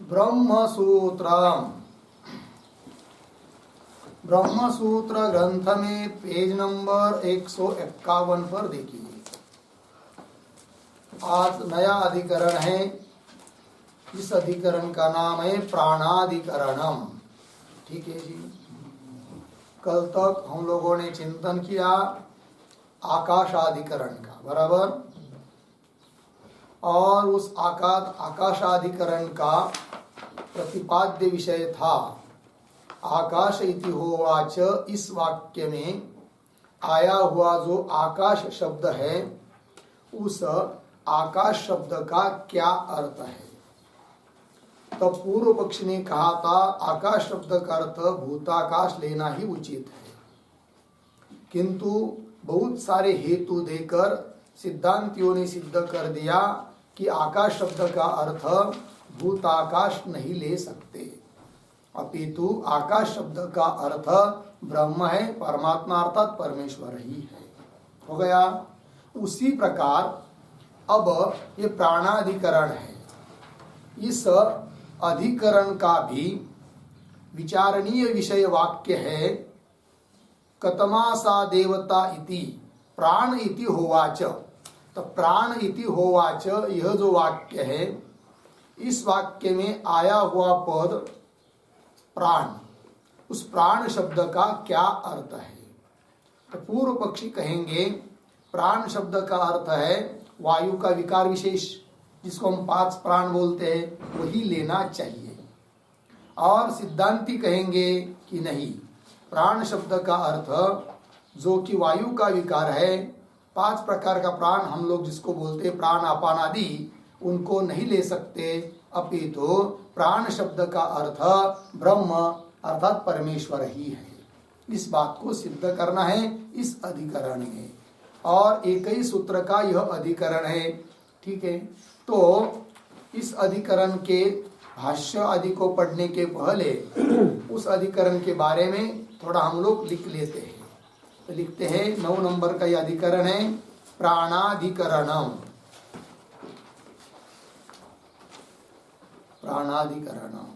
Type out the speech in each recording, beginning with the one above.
ब्रह्मसूत्रम। ब्रह्मसूत्र ग्रंथ में page number 151 पर देखिए। आज नया अधिकरण है। इस अधिकरण का नाम है प्राणाधिकरणम। ठीक है जी। कल तक हम लोगों ने चिंतन किया आकाशाधिकरण का, बराबर। और उस आकाशाधिकरण का प्रतिपाद्य विषय था आकाश इति होवाच। इस वाक्य में आया हुआ जो आकाश शब्द है, उस आकाश शब्द का क्या अर्थ है। तो पूर्व पक्ष ने कहा था आकाश शब्द का अर्थ भूताकाश लेना ही उचित है, किंतु बहुत सारे हेतु देकर सिद्धांतियों ने सिद्ध कर दिया कि आकाश शब्द का अर्थ भूताकाश नहीं ले सकते, अपितु आकाश शब्द का अर्थ ब्रह्म है, परमात्मा अर्थात परमेश्वर ही है। हो गया। उसी प्रकार अब ये प्राणाधिकरण है। इस अधिकरण का भी विचारणीय विषय वाक्य है कतमा सा देवता इति प्राण इति होवाच। तो प्राण इति होवाच यह जो वाक्य है, इस वाक्य में आया हुआ पद प्राण, उस प्राण शब्द का क्या अर्थ है। तो पूर्व पक्षी कहेंगे प्राण शब्द का अर्थ है वायु का विकार विशेष, जिसको हम 5 प्राण बोलते हैं, वही लेना चाहिए। और सिद्धांती कहेंगे कि नहीं, प्राण शब्द का अर्थ जो कि वायु का विकार है, 5 प्रकार का प्राण हम लोग जिसको बोलते हैं प्राण अपान आदि, उनको नहीं ले सकते, अपितु प्राण शब्द का अर्थ ब्रह्म अर्थात परमेश्वर ही है। इस बात को सिद्ध करना है इस अधिकरण में, और एक ही सूत्र का यह अधिकरण है। ठीक है। तो इस अधिकरण के भाष्य आदि को पढ़ने के पहले उस अधिकरण के बारे में थोड़ा हम लोग लिख लेते हैं। तो लिखते हैं 9 नंबर का यह अधिकरण है प्राणाधिकरणम। प्राणाधिकरणम,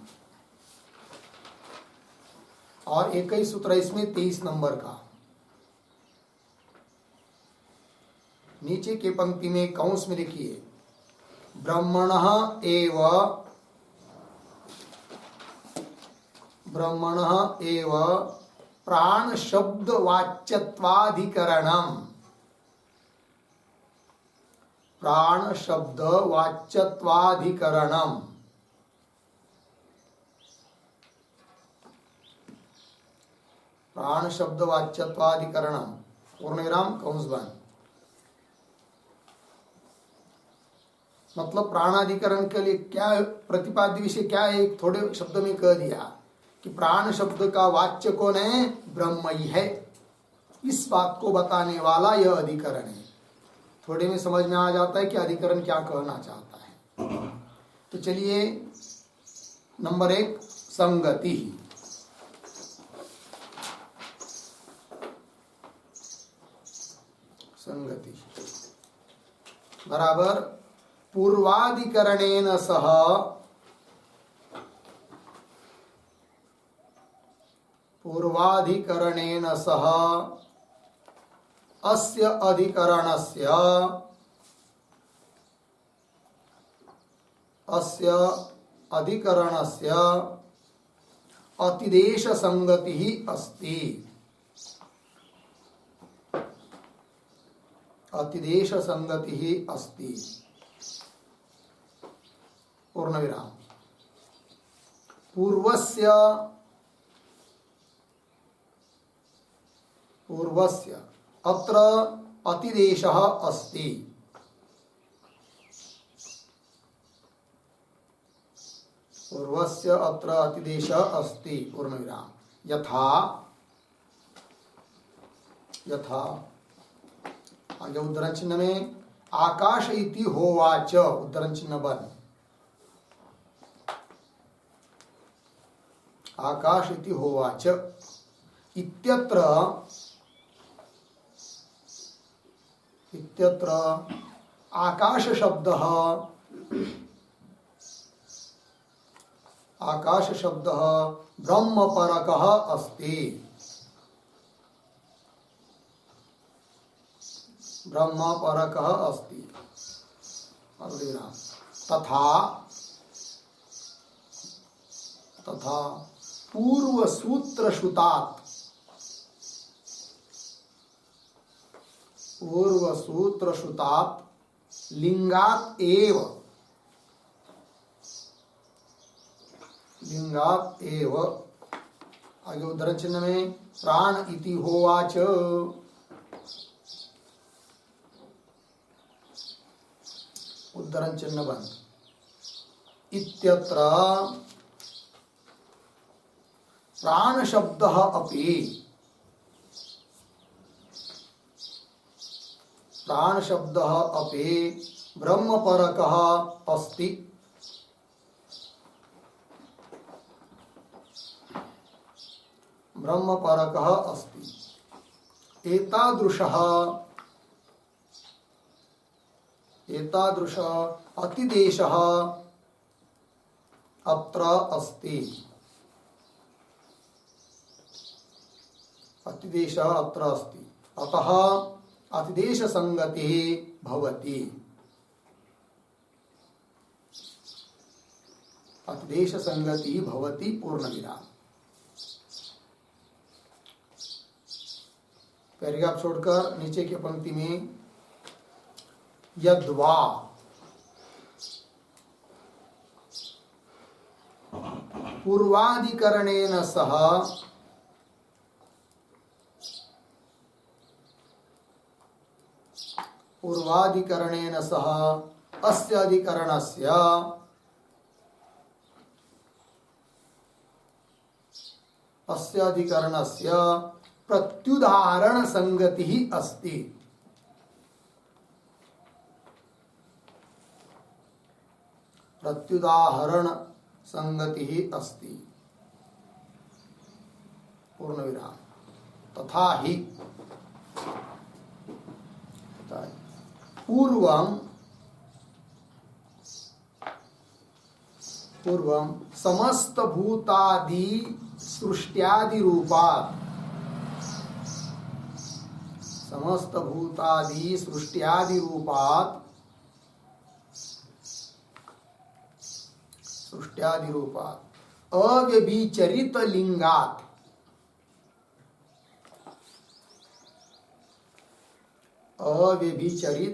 और एक ही सूत्र इसमें 23 नंबर का। नीचे के पंक्ति में कंस में लिखिए ब्रह्मणः एव प्राण शब्द वाच्यत्वाधिकरणम। प्राण शब्द वाच्यत्वाधिकरणम। प्राण शब्द वाच्यत्वाधिकरणम पूर्णविराम कंस बंद। मतलब प्राणाधिकरण के लिए क्या प्रतिपाद्य विषय क्या है, एक थोड़े शब्द में कह दिया कि प्राण शब्द का वाच्य कौन है, ब्रह्म ही है। इस बात को बताने वाला यह अधिकरण है। थोड़े में समझ में आ जाता है कि अधिकरण क्या कहना चाहता है। तो चलिए नंबर 1 संगति। संगति बराबर पूर्वाधिकरणेन सह अस्य अधिकरणस्य अतिदेश संगति अस्ति। अतिदेश संगति अस्ति। पूर्णविराम। पूर्वस्य अत्र अतिदेशः अस्ति। पूर्वस्य अत्र अतिदेशः अस्ति। पूर्णविराम। यथा आगे उद्धरण चिन्ह में आकाश इति होवाच, उद्धरण चिन्ह बंद। आकाश इति होवाच इत्यत्र आकाश शब्दः आकाश शब्द ब्रह्म परकः अस्ति। ब्रह्म परकः अस्ति। तथा तथा पूर्व सूत्र श्रुतात् लिंगात एव आगे उद्धरण चिन्ह में प्राण इति होवाच उद्धरण चिन्ह बंद इत्यत्र प्राण शब्दः अपि ब्रह्मपरकः अस्ति। ब्रह्मपरकः अस्ति। एतादृशः अतिदेशः अत्र अस्ति। अतः अतिदेश संगति भवति। पूर्ण विराम। पैराग्राफ छोड़कर नीचे की पंक्ति में यद्वा पूर्वाधिकरणेन सह अस्य अधिकरणस्य प्रत्युदाहरण संगति अस्ति। पूर्ण विराम। तथा ही पूर्वं समस्त भूतादि सृष्ट्यादि रूपात् अव्यभिचरित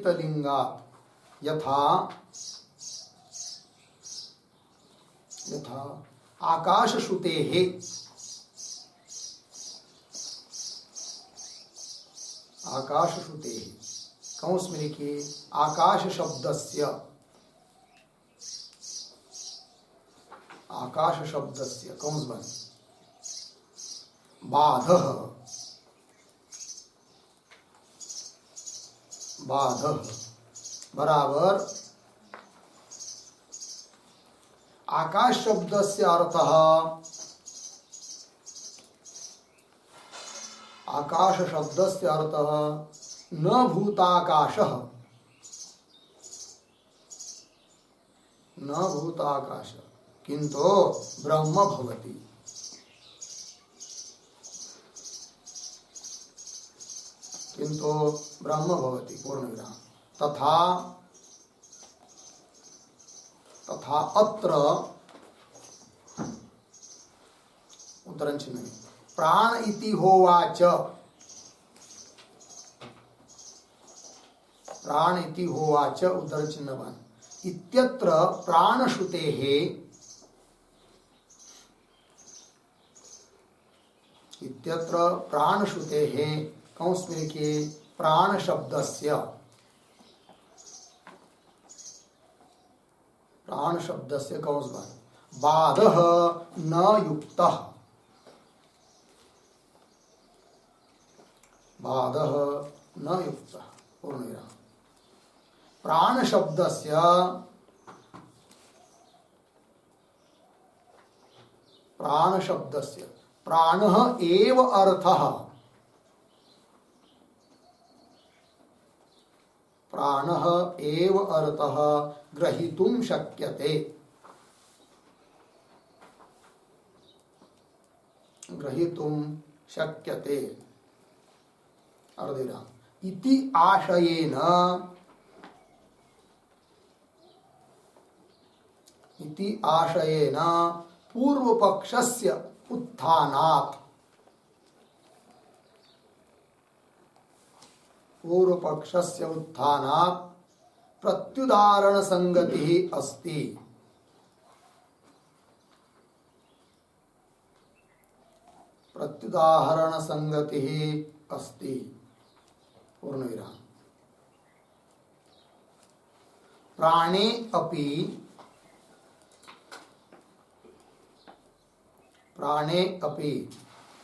लिंगात् यथा आकाश श्रुतेः कंस में लिखिए आकाश शब्दस्य कंस बन बाधः बराबर आकाश शब्दस्य अर्थः न भूताकाशः किंतु ब्रह्म भवति। पूर्ण विराम। तथा अत्र उद्धरण चिन्ह प्राण इति होवाच उद्धरण चिन्ह बन इत्यत्र प्राणश्रुतेः कंस में लिखिए प्राण शब्दस्य कंस बन बाधः न युक्तः पूर्ण विराम। प्राण शब्दस्य प्राणः एव अर्थः ग्रहीतुं शक्यते। ग्रहीतुं शक्यते। अर्धेरा इति आशयेन पूर्वपक्षस्य उत्थानात् प्रत्युदाहरण संगति अस्ति। प्रत्युदाहरण संगति अस्ति। पूर्णविराम। प्राणे अपि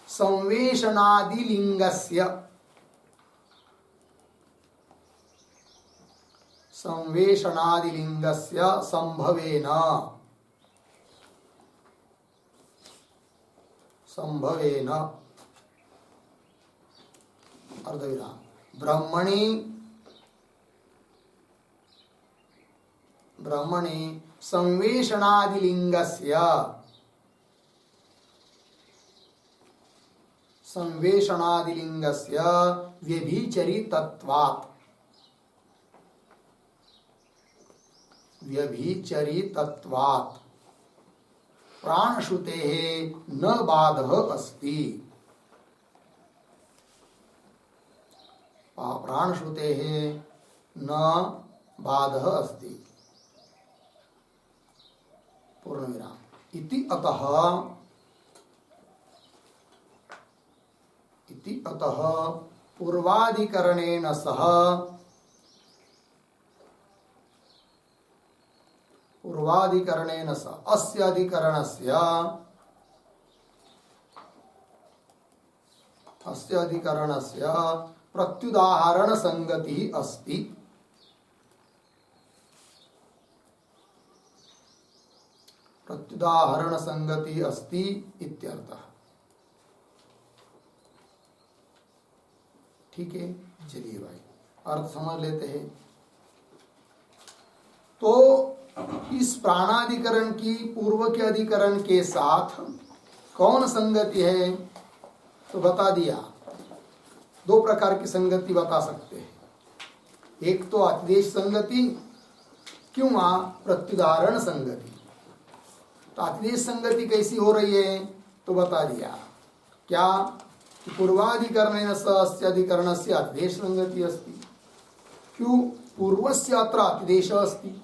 संवेशनादिलिंगस्य संभवेन अर्धविराम ब्रह्मणि संवेशनादिलिंगस्य व्यभिचरितत्वात् प्राणश्रुतेः न बाधः अस्ति। प्राणश्रुतेः न बाधः अस्ति। पूर्णविराम। इति अतः पूर्वाधिकरणेन सह अस्य अधिकरणस्य प्रत्युदाहरण संगति अस्ति। प्रत्युदाहरण संगति अस्ति इत्यर्थः। ठीक है, चलिए भाई अर्थ समझ लेते हैं। तो इस प्राणाधिकरण की पूर्व के अधिकरण के साथ कौन संगति है तो बता दिया। दो प्रकार की संगति बता सकते हैं, एक तो अतिदेश संगति किंवा प्रत्युदाहरण संगति। तो अतिदेश संगति कैसी हो रही है तो बता दिया क्या, पूर्वाधिकरणेन सह अस्य अधिकरणस्य अतिदेश संगति अस्ति। क्यों? पूर्वस्य अत्र अतिदेश अस्ति।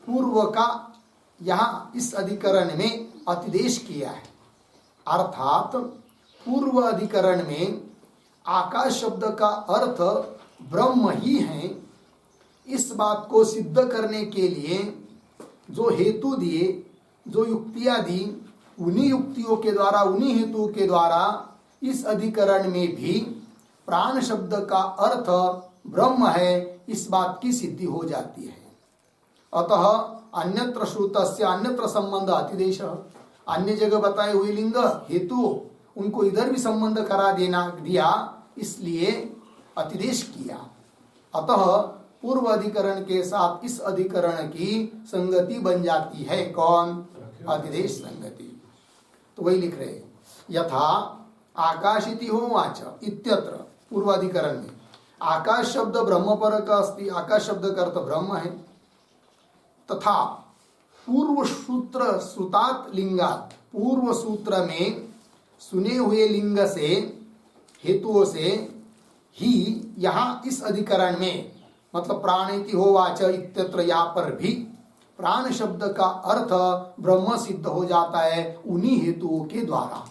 पूर्व का यहाँ इस अधिकरण में अतिदेश किया है, अर्थात पूर्व अधिकरण में आकाश शब्द का अर्थ ब्रह्म ही है। इस बात को सिद्ध करने के लिए जो हेतु दिए, जो युक्तियां दी, उन्हीं युक्तियों के द्वारा, उन्हीं हेतुओं के द्वारा इस अधिकरण में भी प्राण शब्द का अर्थ ब्रह्म है, इस बात की सिद्धि हो जाती है। अतः अन्यत्र श्रुतस्य अन्यत्र संबंध अतिदेश, अन्य जगह बताए हुए लिंग हेतु उनको इधर भी संबंध करा दिया, इसलिए अतिदेश किया। अतः पूर्व अधिकरण के साथ इस अधिकरण की संगति बन जाती है। कौन? अतिदेश संगति। तो वही लिख रहे, यथा आकाश इति होवाच इत्यत्र पूर्वाधिकरण में आकाश शब्द ब्रह्म पर का अस्ति, आकाश शब्द का अर्थ ब्रह्म है। तथा पूर्व सूत्र श्रुतात् लिंगात्, पूर्व सूत्र में सुने हुए लिंग से, हेतुओं से ही यहाँ इस अधिकरण में, मतलब प्राणेति होवाच इत्यत्र, यहाँ पर भी प्राण शब्द का अर्थ ब्रह्म सिद्ध हो जाता है उन्हीं हेतुओं के द्वारा,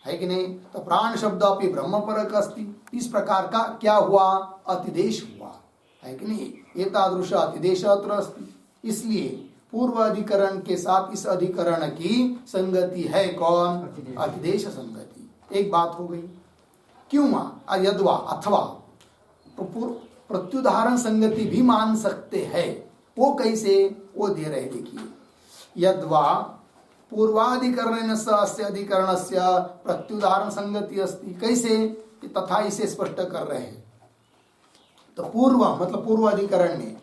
है कि नहीं? तो प्राण शब्द अपनी ब्रह्म परक अस्ति, इस प्रकार का क्या हुआ? अतिदेश हुआ, है कि नहीं? एतादृश अतिदेश अत्र अस्ति। इसलिए पूर्व अधिकरण के साथ इस अधिकरण की संगति है। कौन? अतिदेश संगति। एक बात हो गई। क्यों? यद्वा अथवा प्रत्युदाहरण संगति भी मान सकते हैं। वो कैसे? वो दे रहे, देखिए, यद्वा पूर्वाधिकरणेन सह अस्य अधिकरणस्य प्रत्युदाहरण संगति अस्ति। कैसे? तथा इसे स्पष्ट कर रहे हैं। तो पूर्व मतलब पूर्व अधिकरण में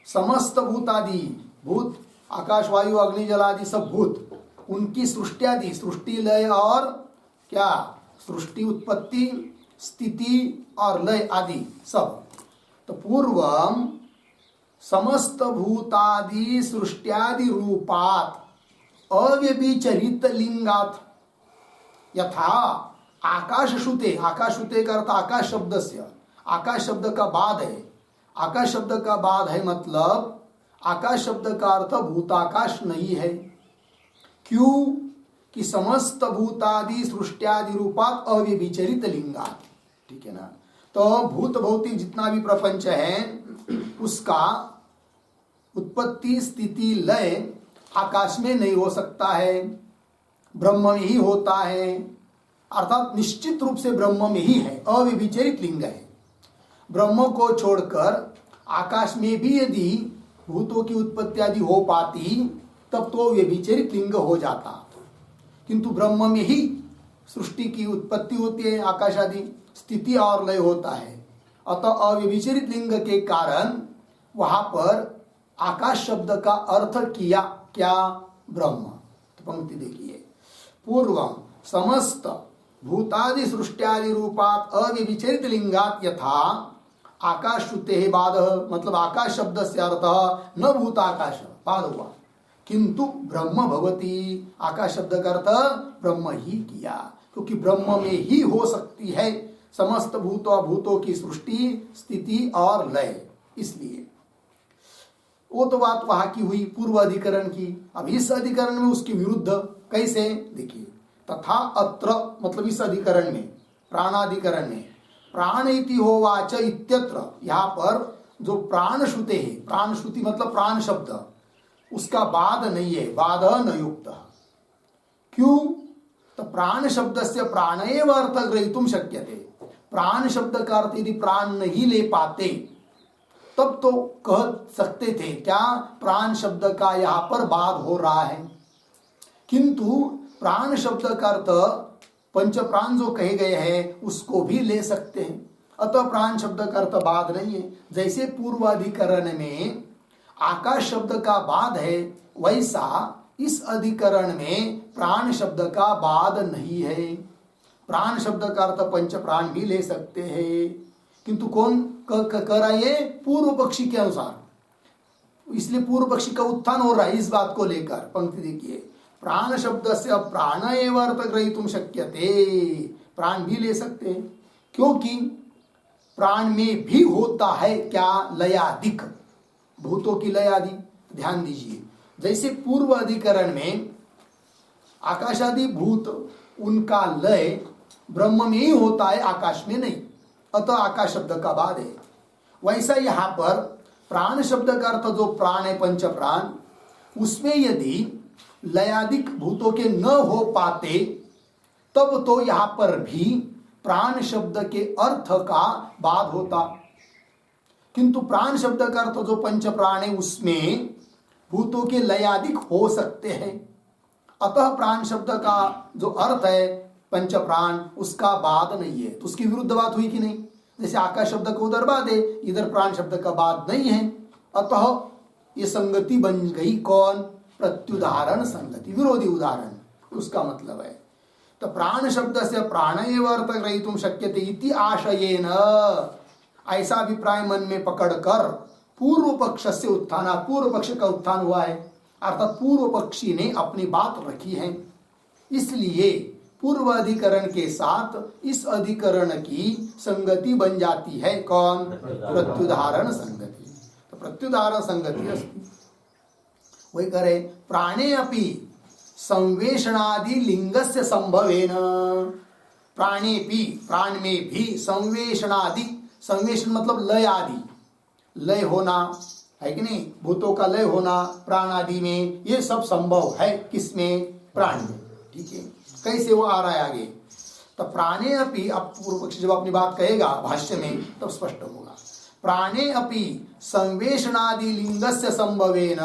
समस्त भूतादि, भूत आकाश वायु अग्नि जल आदि सब भूत, उनकी सृष्टि आदि, सृष्टि लय और क्या? सृष्टि, उत्पत्ति, स्थिति और लय आदि सब। तो पूर्वम समस्त भूतादि सृष्ट्यादि रूपात अव्यभिचरित लिंगात यथा आकाश श्रुते, आकाश श्रुते का अर्थ आकाश शब्द से, आकाश शब्द का बाद है, आकाश शब्द का बाद है मतलब आकाश शब्द का अर्थ भूताकाश नहीं है। क्यों? कि समस्त भूतादि सृष्ट्यादि रूपात अव्यभिचरित लिंगात, ठीक है ना। तो भूत भौतिक जितना भी प्रपंच है उसका उत्पत्ति स्थिति लय आकाश में नहीं हो सकता है, ब्रह्म में ही होता है, अर्थात निश्चित रूप से ब्रह्म में ही है, अव्यभिचरित लिंग है। ब्रह्म को छोड़कर आकाश में भी यदि भूतों की उत्पत्ति आदि हो पाती तब तो व्यभिचरित लिंग हो जाता, किंतु ब्रह्म में ही सृष्टि की उत्पत्ति होती है, आकाश आदि स्थिति और लय होता है। अतः अव्यभिचरित लिंग के कारण वहां पर आकाश शब्द का अर्थ किया क्या? ब्रह्म। तो पंक्ति देखिए, पूर्वम समस्त भूतादि सृष्ट्यादि रूपात अव्यभिचरित लिंगात यथा आकाश श्रुते बाद, मतलब आकाश शब्द से अर्थ न भूताकाश बाद हुआ, किंतु ब्रह्म भवती, आकाश शब्द का अर्थ ब्रह्म ही किया, क्योंकि ब्रह्म में ही हो सकती है समस्त भूतों की सृष्टि स्थिति और लय। इसलिए वो तो बात वहां की हुई पूर्व अधिकरण की। अब इस अधिकरण में उसके विरुद्ध कैसे? देखिए, तथा अत्र मतलब इस अधिकरण में, प्राणाधिकरण में, प्राण इति होवाच इत्यत्र, यहाँ पर जो प्राण श्रुते है, प्राण श्रुति मतलब प्राण शब्द, उसका बाद नहीं है, बाद न युक्त। क्यों? तो प्राण शब्द से प्राण एव अर्थ ग्रहीतुम शक्यते, प्राण शब्द का अर्थ यदि प्राण नहीं ले पाते तब तो कह सकते थे क्या? प्राण शब्द का यहाँ पर बाद हो रहा है, किंतु प्राण शब्द का अर्थ पंच प्राण जो कहे गए हैं उसको भी ले सकते हैं, अतः प्राण शब्द का अर्थ बाद नहीं है। जैसे पूर्वाधिकरण में आकाश शब्द का बाद है, वैसा इस अधिकरण में प्राण शब्द का बाद नहीं है। प्राण शब्द का अर्थ पंच प्राण भी ले सकते हैं, किंतु कौन कर रहा है? पूर्व पक्षी के अनुसार। इसलिए पूर्व पक्षी का उत्थान हो रहा है इस बात को लेकर। पंक्ति देखिए, प्राण शब्द से प्राण एव अर्थ ग्रहीतुम शक्यते, प्राण भी ले सकते हैं, क्योंकि प्राण में भी होता है क्या? लयादिक, भूतों की लय आदि। ध्यान दीजिए, जैसे पूर्व अधिकरण में आकाशादि भूत उनका लय ब्रह्म में ही होता है, आकाश में नहीं, अतः आकाश शब्द का बाद है। वैसा यहां पर प्राण शब्द का अर्थ जो प्राण है, पंच प्राण, उसमें यदि लयादिक भूतों के न हो पाते तब तो यहां पर भी प्राण शब्द के अर्थ का बाद होता, किंतु प्राण शब्द का अर्थ जो पंच प्राण है उसमें भूतों के लयादिक हो सकते हैं, अतः प्राण शब्द का जो अर्थ है पंच प्राण उसका बाद नहीं है। तो उसकी विरुद्ध बात हुई कि नहीं? जैसे आकाश शब्द का उधर बाद है, इधर प्राण शब्द का बाद नहीं है, अतः ये संगति बन गई कौन? प्रत्युदाहरण संगति, विरोधी उदाहरण उसका मतलब है। तो प्राण शब्द से प्राण एव अर्थ ग्रहीतुम शक्यते इति आशयेन, ऐसा अभिप्राय मन में पकड़कर पूर्व पक्ष से उत्थान, पूर्व पक्ष का उत्थान हुआ है, अर्थात पूर्व पक्षी ने अपनी बात रखी है, इसलिए पूर्व अधिकरण के साथ इस अधिकरण की संगति बन जाती है कौन? प्रत्युदाहरण संगति। तो प्रत्युदाहरण संगति अस्ति, वही करे प्राणे अपि संवेशनादि लिंगस्य संभवेन, प्राणेपि प्राण में भी संवेशनादि, संवेशन मतलब लय आदि, लय होना है कि नहीं, भूतों का लय होना प्राण आदि में, ये सब संभव है किसमें? प्राण में। ठीक है, कैसे वो आ रहा है आगे? तो प्राणे अपि, अब पूर्व पक्षी जब अपनी बात कहेगा भाष्य में तब स्पष्ट होगा। प्राणे अपि संवेशनादि लिंगस्य संभवेन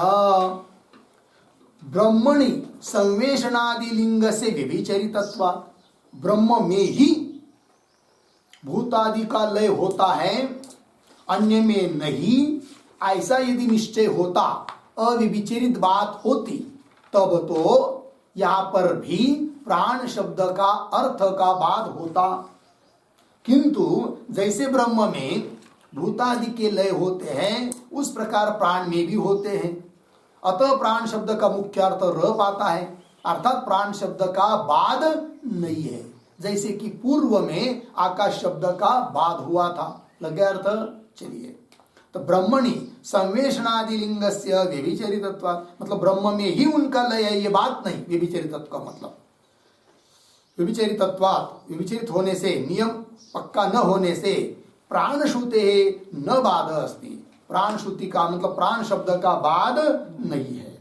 ब्रह्मणि संवेशनादि लिंग से व्यभिचरितत्वा, ब्रह्म में ही भूतादि का लय होता है, अन्य में नहीं, ऐसा यदि निश्चय होता, अविविचरित बात होती, तब तो यहां पर भी प्राण शब्द का अर्थ का बाद होता, किंतु जैसे ब्रह्म में भूतादि के लय होते हैं उस प्रकार प्राण में भी होते हैं। अतः प्राण शब्द का मुख्य अर्थ रह पाता है, अर्थात प्राण शब्द का बाद नहीं है, जैसे कि पूर्व में आकाश शब्द का बाद हुआ था। लग गया अर्थ? चलिए, तो ब्रह्मणि संवेशनादि लिंगस्य व्यभिचरितत्वात्, मतलब ब्रह्म में ही उनका लय है, ये बात नहीं। व्यभिचरितत्व का मतलब व्यभिचरितत्वात्, व्यभिचरित होने से, नियम पक्का न होने से, प्राण श्रुते न बाद अस्ति, प्राण श्रुति का मतलब प्राण शब्द का बाद नहीं है।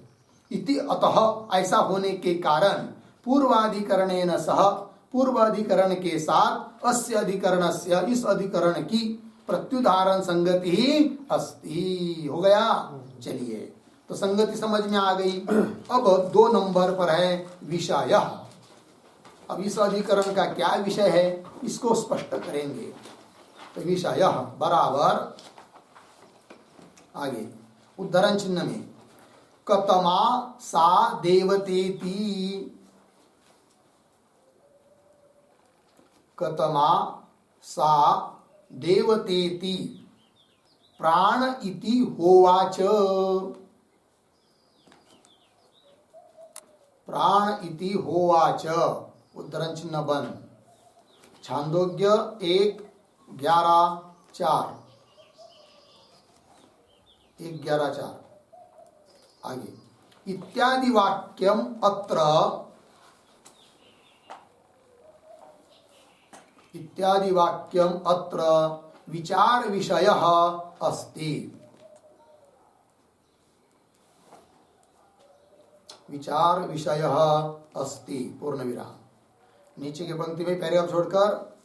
इति अतः, ऐसा होने के कारण पूर्वाधिकरणेन सह, पूर्वाधिकरण के साथ अस्य अधिकरणस्य, इस अधिकरण की प्रत्युदाहरण संगति ही अस्ति। हो गया? चलिए, तो संगति समझ में आ गई। अब 2 नंबर पर है विषय। अब इस अधिकरण का क्या विषय है इसको स्पष्ट करेंगे। तो विषय बराबर आगे उद्धरण चिन्ह में कतमा सा देवतेति, कतमा सा देवतेति प्राण इति होवाच, प्राण इति होवाच। उद्धरण चिन्ह बंद। छांदोग्य 1:11-4, 1:11-4 आगे इत्यादि वाक्यम अत्र, इत्यादि वाक्यम अत्र विचार विषयः अस्ति, विचार विषयः अस्ति पूर्ण विराम। नीचे की पंक्ति में पैराग्राफ छोड़कर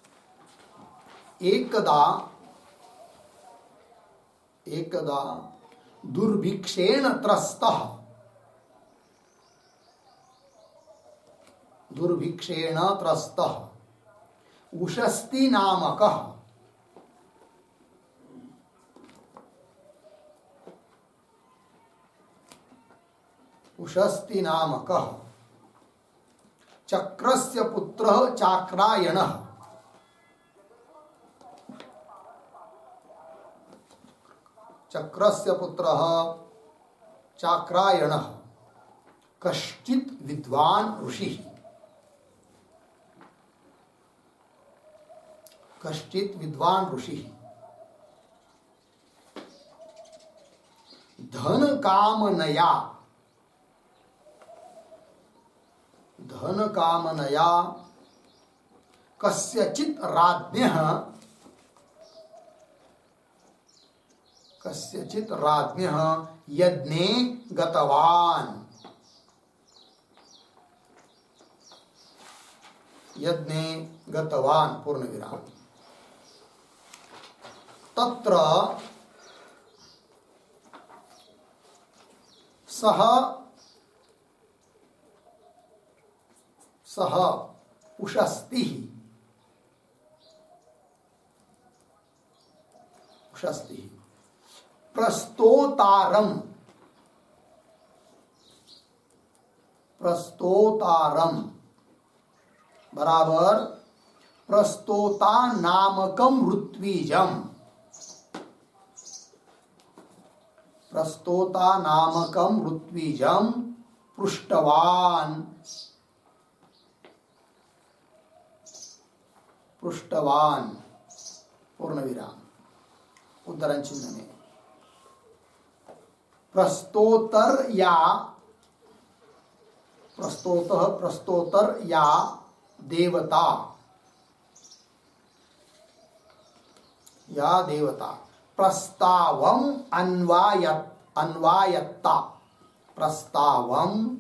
एकदा, एकदा दुर्भिक्षेण त्रस्तः, दुर्भिक्षेण त्रस्तः उषस्ति नामकः, उषस्ति नामकः चक्रस्य पुत्रः चाक्रायणः, चक्रस्य पुत्रः चाक्रायणः कश्चित् विद्वान् ऋषिः, कश्चित् विद्वान् ऋषिः धन कामनया, धन कामनया कस्यचित् राज्ञः, कस्यचित् राज्ञः यज्ञे गतवान्, यज्ञे गतवान् पूर्ण विराम। तत्र सह, सह उषस्ति, उषस्ति प्रस्तोतारम, प्रस्तोतारम बराबर प्रस्तोता नामकम ऋत्विजम, प्रस्तोता नामकम ऋत्विजम पृष्टवान, पृष्टवान पूर्ण विराम। उद्धरण चिन्ह में प्रस्तोतर या, प्रस्तोतः प्रस्तोतर या देवता, या देवता प्रस्तावम अन्वायत, अन्वायत्ता, प्रस्तावम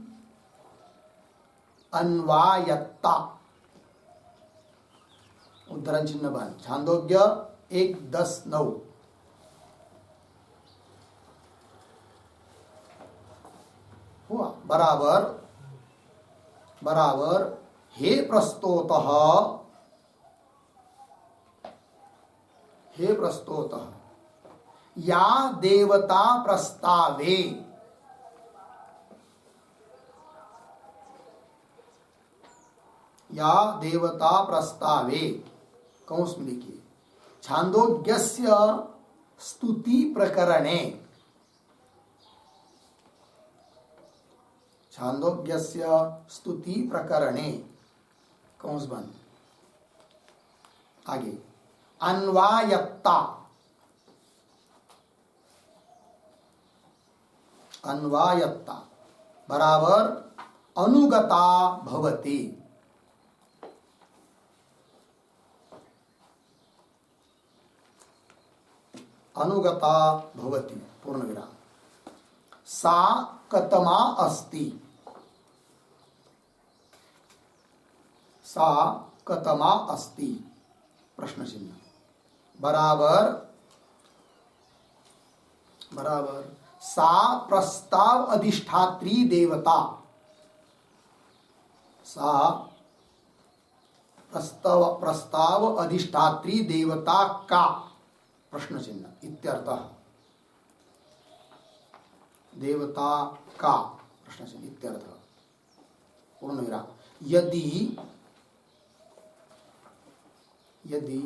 अन्वायत्ता। उद्धरण चिन्ह बंद। छांदोग्य 1:10-9 हुआ बराबर, बराबर हे प्रस्तोतः, हे प्रस्तोतः या देवता प्रस्तावे, या देवता प्रस्तावे, कंस में लिखिए, छांदोग्यस्य स्तुति प्रकरणे, छांदोग्यस्य स्तुति प्रकरणे, कंस बंद, आगे अन्वायत्ता, अन्वायत्ता बराबर अनुगता भवति, अनुगता भवति पूर्ण विराम, सा कतमा अस्ति, सा कतमा अस्ति प्रश्न चिन्ह, बराबर बराबर सा प्रस्ताव अधिष्ठात्री देवता, सा प्रस्ताव अधिष्ठात्री देवता का प्रश्न चिन्ह इत्यर्थः, देवता का प्रश्न चिन्ह इत्यर्थः पूर्ण विराम, यदि यदि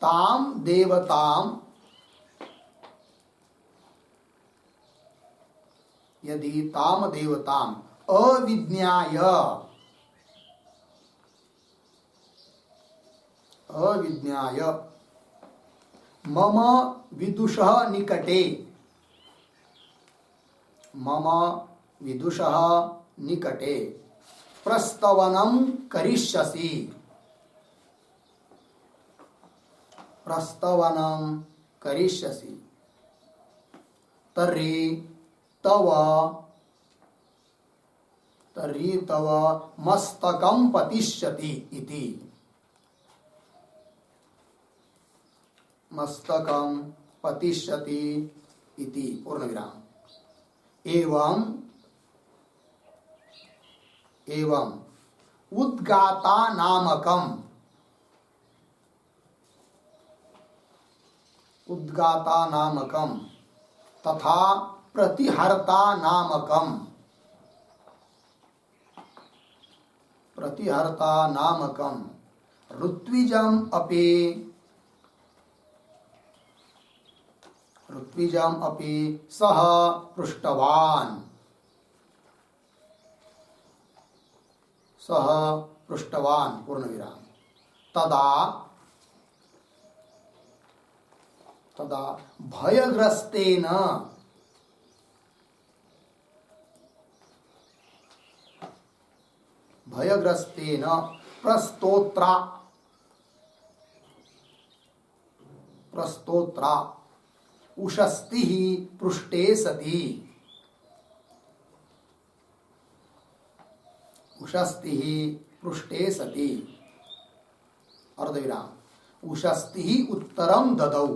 ताम देवताम, यदि ताम देवताम अविज्ञाय, अविज्ञाय मम विदुषः निकटे, मम विदुषः निकटे प्रस्तवनं करिष्यसि, प्रस्तवनं करिष्यसि, तर्हि तव मस्तकं पतिष्यति इति, मस्तकं पतिष्यति इति पूर्ण विराम, एवं उद्गाता नामकम, उद्गाता नामकम तथा प्रतिहर्ता नामकम, प्रतिहर्ता नामकम ऋत्विजम अपि, ऋत्विजम अपि सह पृष्टवान्, सह पृष्टवान् पूर्ण विराम, तदा तदा भयग्रस्तेन, भयग्रस्तेन प्रस्तोत्रा, प्रस्तोत्रा उषस्तिः पृष्टे सति, उषस्तिः पृष्टे सति अर्धविराम, उषस्तिः उत्तरं ददौ,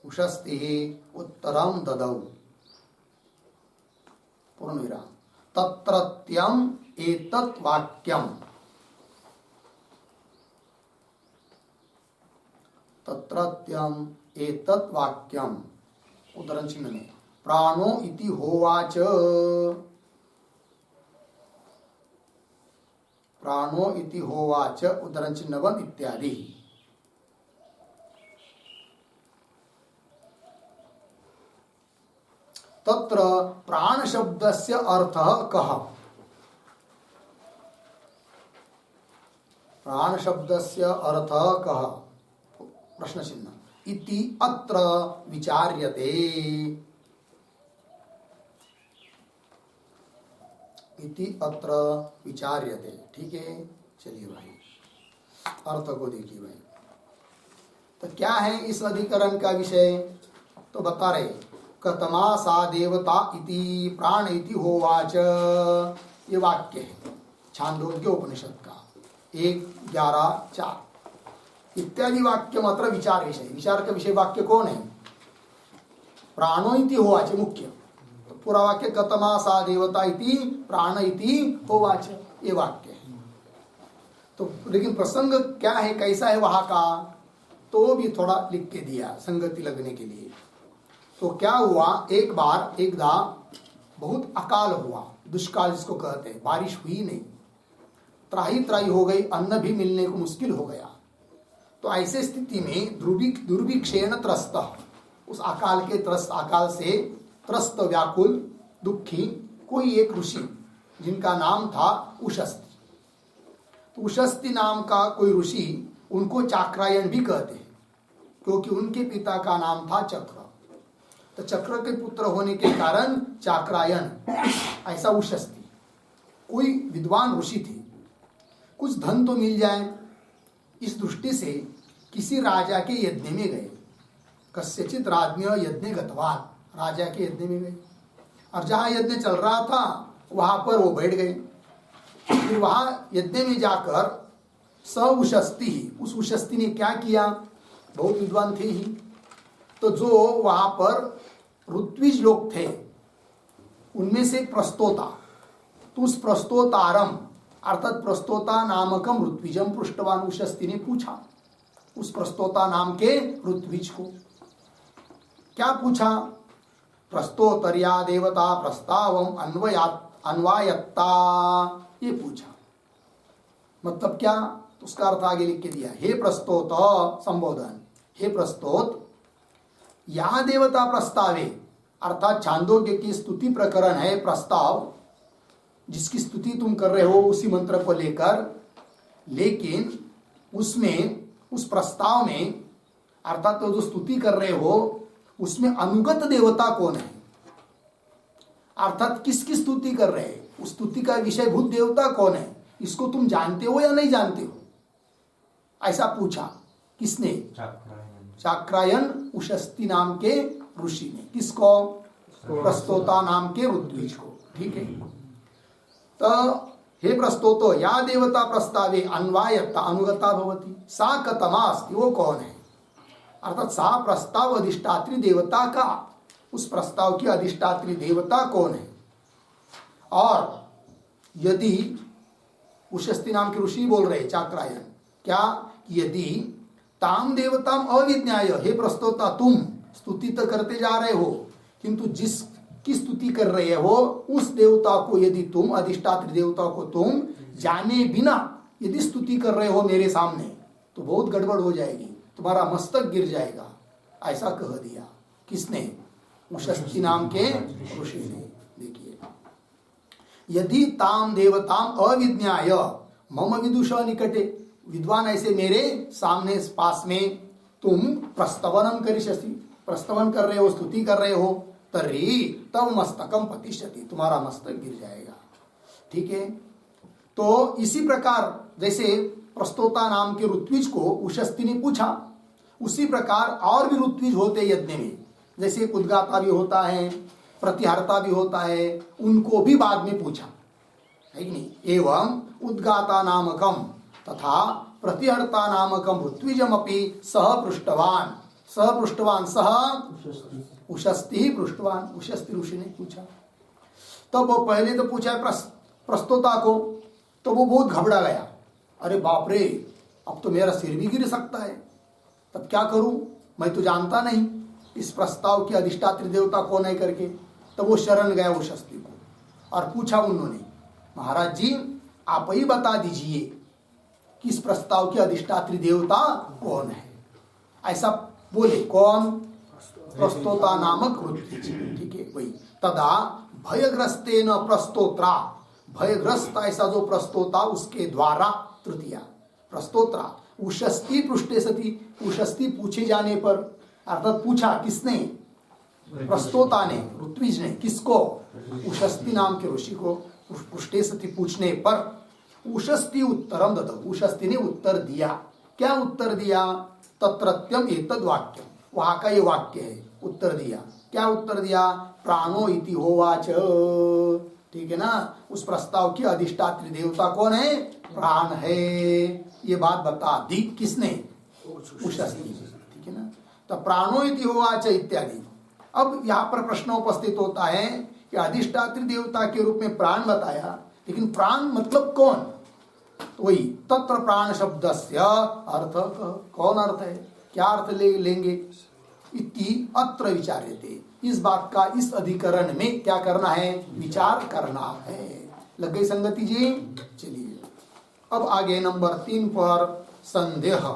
उषस्तिः उत्तरं ददौ पूर्ण विराम, तत्रत्यम् एतत् वाक्यम्, तत्रत्यम् एतत् वाक्यम् उद्धरण चिन्ह में प्राणो इति होवाच, प्राणो इति होवाच उद्धरण चिन्ह बंद इत्यादि, तत्र प्राण शब्दस्य अर्थः कः, प्राण शब्दस्य अर्थः कः प्रश्न चिन्ह, इति अत्र विचार्यते, इति अत्र विचार्यते, ठीक है। चलिए भाई अर्थ को देखिए भाई, तो क्या है इस अधिकरण का विषय, तो बता रहे कतमा सा देवता इति प्राण इति होवाच, ये वाक्य है छांदोग्य उपनिषद का 1:11-4 इत्यादि वाक्य मात्र विचार विषय, विचार का विषय वाक्य कौन है, प्राणो इति होवाच मुख्य, तो पूरा वाक्य कतमा सा देवता इति प्राण इति होवाच ये वाक्य है। तो लेकिन प्रसंग क्या है, कैसा है वहां का, तो भी थोड़ा लिख के दिया संगति लगने के लिए। तो क्या हुआ, एक बार एकदा बहुत अकाल हुआ, दुष्काल जिसको कहते हैं, बारिश हुई नहीं, त्राही त्राही हो गई, अन्न भी मिलने को मुश्किल हो गया। तो ऐसे स्थिति में दुर्भिक्षेण त्रस्त, उस अकाल के त्रस्त, अकाल से त्रस्त व्याकुल दुखी कोई एक ऋषि जिनका नाम था उशस्ती। तो उशस्ती नाम का कोई ऋषि, उनको चाक्रायन भी कहते हैं क्योंकि उनके पिता का नाम था चक्र। तो चक्र के पुत्र होने के कारण चाक्रायन, ऐसा उशस्ती कोई विद्वान ऋषि थे। कुछ धन तो मिल जाए इस दृष्टि से किसी राजा के यज्ञ में गए। कस्यचित राज्ञ यज्ञ गतवान, राजा के यज्ञ में गए और जहां यज्ञ चल रहा था वहां पर वो बैठ गए। फिर वहां यज्ञ में जाकर स उशस्ती ही, उस उशस्ती ने क्या किया, बहुत विद्वान थे ही, तो जो वहां पर ऋत्विज लोग थे उनमें से प्रस्तोता, तो उस प्रस्तोतारम अर्थात प्रस्तोता नामकम ऋत्विजम पृष्ठवान, उशस्ती ने पूछा उस प्रस्तोता नाम के ऋत्विज को। क्या पूछा, प्रस्तोतर्या देवता प्रस्तावम अन्वायत्ता, ये पूछा। मतलब क्या, तो उसका अर्थ आगे लिख के दिया, हे प्रस्तोत, संबोधन, हे प्रस्तोत, या देवता प्रस्तावे, अर्थात छांदोग्य की स्तुति प्रकरण है प्रस्ताव, जिसकी स्तुति तुम कर रहे हो उसी मंत्र को लेकर, लेकिन उसमें उस प्रस्ताव में अर्थात तो जो स्तुति कर रहे हो उसमें अनुगत देवता कौन है, अर्थात किसकी स्तुति कर रहे हैं, उस स्तुति का विषयभूत देवता कौन है, इसको तुम जानते हो या नहीं जानते हो, ऐसा पूछा। किसने, चाक्रायन उशस्ती नाम के ऋषि ने। किसको, प्रस्तोता नाम के ऋत्विज को। ठीक है, तो हे प्रस्तोतो या देवता प्रस्तावे अन्वायत्ता अनुगता भवति, सा कतमा अस्ति, वो कौन है, अर्थात सा प्रस्ताव अधिष्ठात्री देवता का, उस प्रस्ताव की अधिष्ठात्री देवता कौन है। और यदि उशस्ती नाम के ऋषि बोल रहे चाक्रायन, क्या, यदि ताम देवताम अविज्ञाय, हे प्रस्तोता तुम स्तुति तो करते जा रहे हो किंतु जिसकी स्तुति कर रहे हो उस देवता को यदि तुम, अधिष्ठात्री देवता को तुम जाने बिना यदि स्तुति कर रहे हो मेरे सामने, तो बहुत गड़बड़ हो जाएगी, तुम्हारा मस्तक गिर जाएगा, ऐसा कह दिया। किसने, उशस्ती नाम के ऋषि ने। देखिए, यदि ताम देवताम अविज्ञाय मम विदुष निकटे, विद्वान ऐसे मेरे सामने पास में तुम प्रस्तवनम करिष्यसि, प्रस्तवन कर रहे हो, स्तुति कर रहे हो, तर्हि तव मस्तकम पतिष्यति, तुम्हारा मस्तक गिर जाएगा। ठीक है, तो इसी प्रकार जैसे प्रस्तोता नाम के ऋत्विज को उशस्ती ने पूछा, उसी प्रकार और भी ऋत्विज होते यज्ञ में, जैसे उद्गाता भी होता है, प्रतिहर्ता भी होता है, उनको भी बाद में पूछा, है कि नहीं। एवं उद्गाता नामकम तथा प्रतिहर्ता नामकम ऋत्विजम अपि सह पृष्ठवान, सह उशस्ती पृष्ठवान, उशस्ती ऋषि ने पूछा। तब वो पहले तो पूछा प्रस्तोता को, तो वो बहुत घबरा गया, अरे बाप रे, अब तो मेरा सिर भी गिर सकता है, तब क्या करूं, मैं तो जानता नहीं इस प्रस्ताव की अधिष्ठात्री देवता कौन है करके। तब वो शरण गया उशस्ती को और पूछा उन्होंने, महाराज जी आप ही बता दीजिए कि इस प्रस्ताव की अधिष्ठात्री देवता कौन है। ऐसा बोले, कौन, प्रस्तोता नामक ऋत्विज। ठीक है, वही। तदा भयग्रस्तेन प्रस्तोत्रा, भयग्रस्त ऐसा जो प्रस्तोता उसके द्वारा, तृतीया प्रस्तोत्रा उशस्ती पृष्ठे सती, उशस्ती पूछे जाने पर, अर्थात पूछा किसने, प्रस्तोता ने, ऋत्विज ने, किसको, उशस्ती नाम के ऋषि को, पृष्ठे सती पूछने पर उशस्ती उत्तरम ददौ, उशस्ती ने उत्तर दिया। क्या उत्तर दिया, तत्रत्यम एतद् वाक्यम, वहां का ये वाक्य है, उत्तर दिया। क्या उत्तर दिया, प्राणो इति होवाच। ठीक है ना, उस प्रस्ताव की अधिष्ठात्री देवता कौन है, प्राण है, ये बात बता दी। किसने, उशस्ती। ठीक है ना, तो प्राणो इति होवाच इत्यादि। अब यहाँ पर प्रश्न उपस्थित होता है कि अधिष्ठात्री देवता के रूप में प्राण बताया, लेकिन प्राण मतलब कौन, तो वही तत्र प्राण शब्दस्य अर्थ, कौन अर्थ है, क्या अर्थ लेंगे, इति अत्र विचार्यते, इस बात का इस अधिकरण में क्या करना है, विचार करना है। लग गई संगति जी। चलिए अब आगे नंबर 3 पर संदेह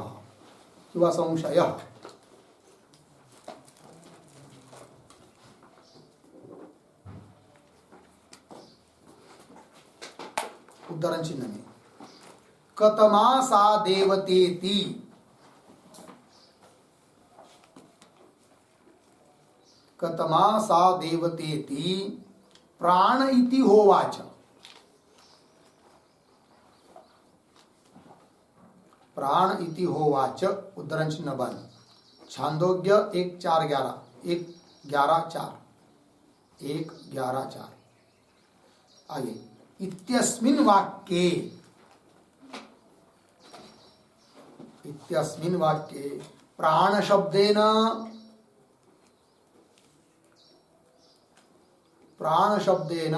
व संशय। उद्धरण चिन्ह में कतमा सा देवतेति, कतमा सा देवतेति प्राण इति होवाच। प्राण इति होवाच उद्धरण चिन्ह बंद। छांदोग्य 1:4-11 1:11-4 1:11-4 आगे इत्यस्मिन् वाक्ये, इत्यस्मिन् वाक्ये प्राण शब्देन, प्राण शब्देन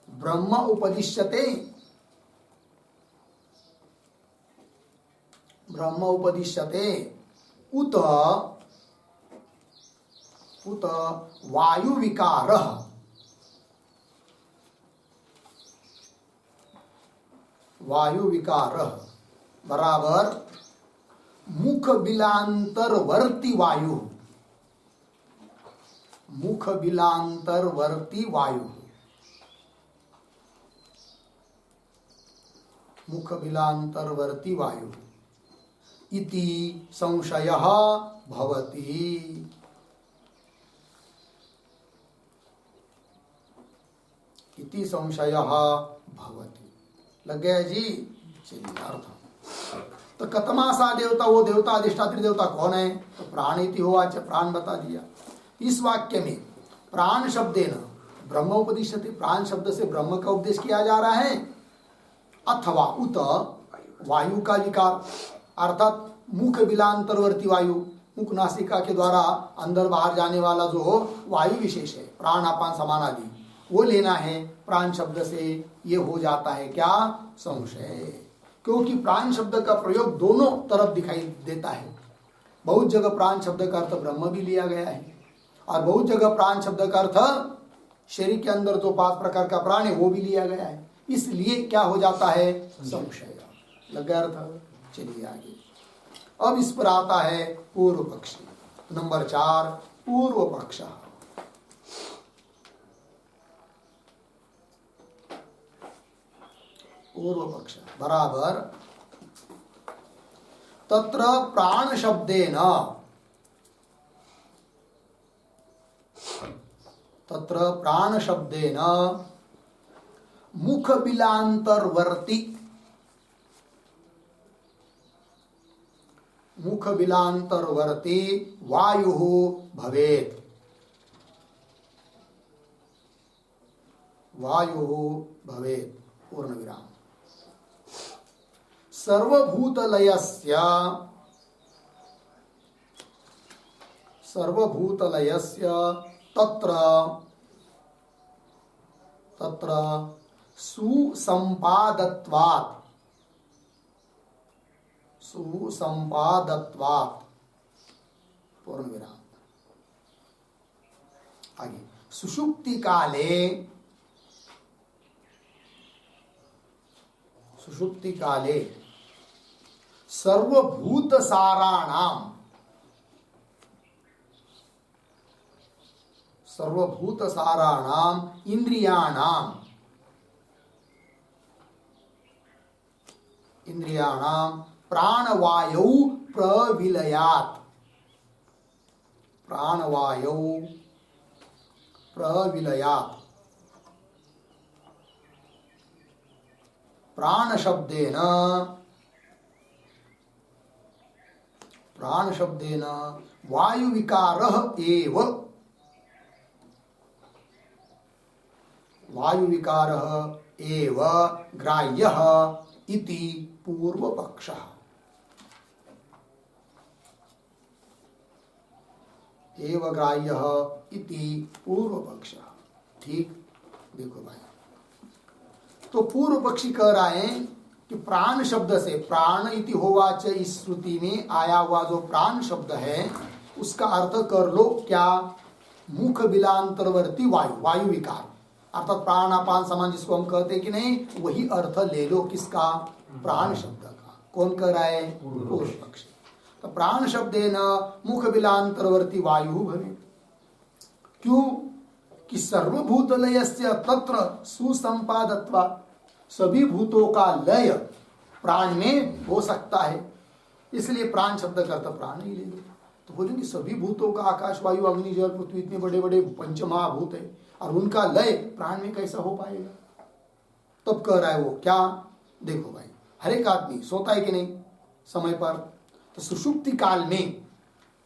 ब्रह्म उपदिश्यते, ब्रह्म उपदिश्यते उत उत वायु विकारः, वायु विकारः बराबर मुख बिलांतरवर्ती वायु, मुख बिलांतरवर्ती वायु, मुख बिलांतरवर्ती वायु इति संशयः भवति। इति संशयः भवति। लग गया जी। चलिए अर्थ तो कतमा सा देवता, वो देवता अधिष्ठात्री देवता कौन है, तो प्राण इति होवाच, प्राण बता दिया। इस वाक्य में प्राण शब्देन ब्रह्म उपदिश्यते, प्राण शब्द से ब्रह्म का उपदेश किया जा रहा है। अथवा उत वायु का विकार अर्थात मुख बिलांतरवर्ती वायु, मुख नासिका के द्वारा अंदर बाहर जाने वाला जो वायु विशेष है, प्राण अपान समान आदि, वो लेना है। प्राण शब्द से ये हो जाता है क्या, संशय। क्योंकि प्राण शब्द का प्रयोग दोनों तरफ दिखाई देता है। बहुत जगह प्राण शब्द का अर्थ ब्रह्म भी लिया गया है और बहुत जगह प्राण शब्द का अर्थ शरीर के अंदर जो 5 प्रकार का प्राण है वो भी लिया गया है। इसलिए क्या हो जाता है, संशय। लग गया अर्थ। चलिए आगे। अब इस पर आता है पूर्व पक्ष। नंबर 4 पूर्व पक्ष। पूर्व पक्ष बराबर तत्र प्राण शब्देन, तत्र प्राण शब्देन मुख बिलांतरवर्ती, मुख बिलांतरवर्ती वायु भवेत्, वायु भवेत् पूर्ण विराम। सर्वभूतलयस्य, सर्वभूतलयस्य तत्र तत्र सुसंपादत्वात्, सुसंपादत्वात् पूर्ण विराम। आगे सुषुप्ति काले, सुषुप्ति काले सर्वभूत साराणाम, सर्वभूत साराणाम इंद्रियाणाम, इंद्रियाणाम प्राणवायौ प्रविलयात्, प्राणवायौ प्रविलयात्। प्राण शब्देन, प्राण शब्देन वायु विकारः एव, वायु विकारः एव ग्राह्यः इति पूर्व पक्षः। एव ग्राह्यः इति पूर्व पक्षः। ठीक, देखो भाई, तो पूर्व पक्षी कह रहा है कि प्राण शब्द से, प्राण इति होवाच इस श्रुति में आया हुआ जो प्राण शब्द है उसका अर्थ कर लो क्या, मुख बिलांतरवर्ती वायु, वायु विकार अर्थात प्राणापान समान जिसको हम कहते हैं कि नहीं, वही अर्थ ले लो किसका, प्राण शब्द का। कौन कह रहा है, पूर्व पक्षी। तो प्राण शब्देन मुख बिलांतरवर्ती वायु भवे। क्यों कि सर्वभूतलयस्य तत्र सुसंपादत्वा, सभी भूतों का लय प्राण में हो सकता है, इसलिए प्राण शब्द का अर्थ प्राण ही ले लो। तो बोलेंगे सभी भूतों का, आकाश वायु अग्नि जल पृथ्वी, इतने बड़े बड़े पंचमहाभूत है और उनका लय प्राण में कैसा हो पाएगा। तब कह रहा है वो क्या, देखो भाई हर एक आदमी सोता है कि नहीं समय पर, तो सुषुप्ति काल में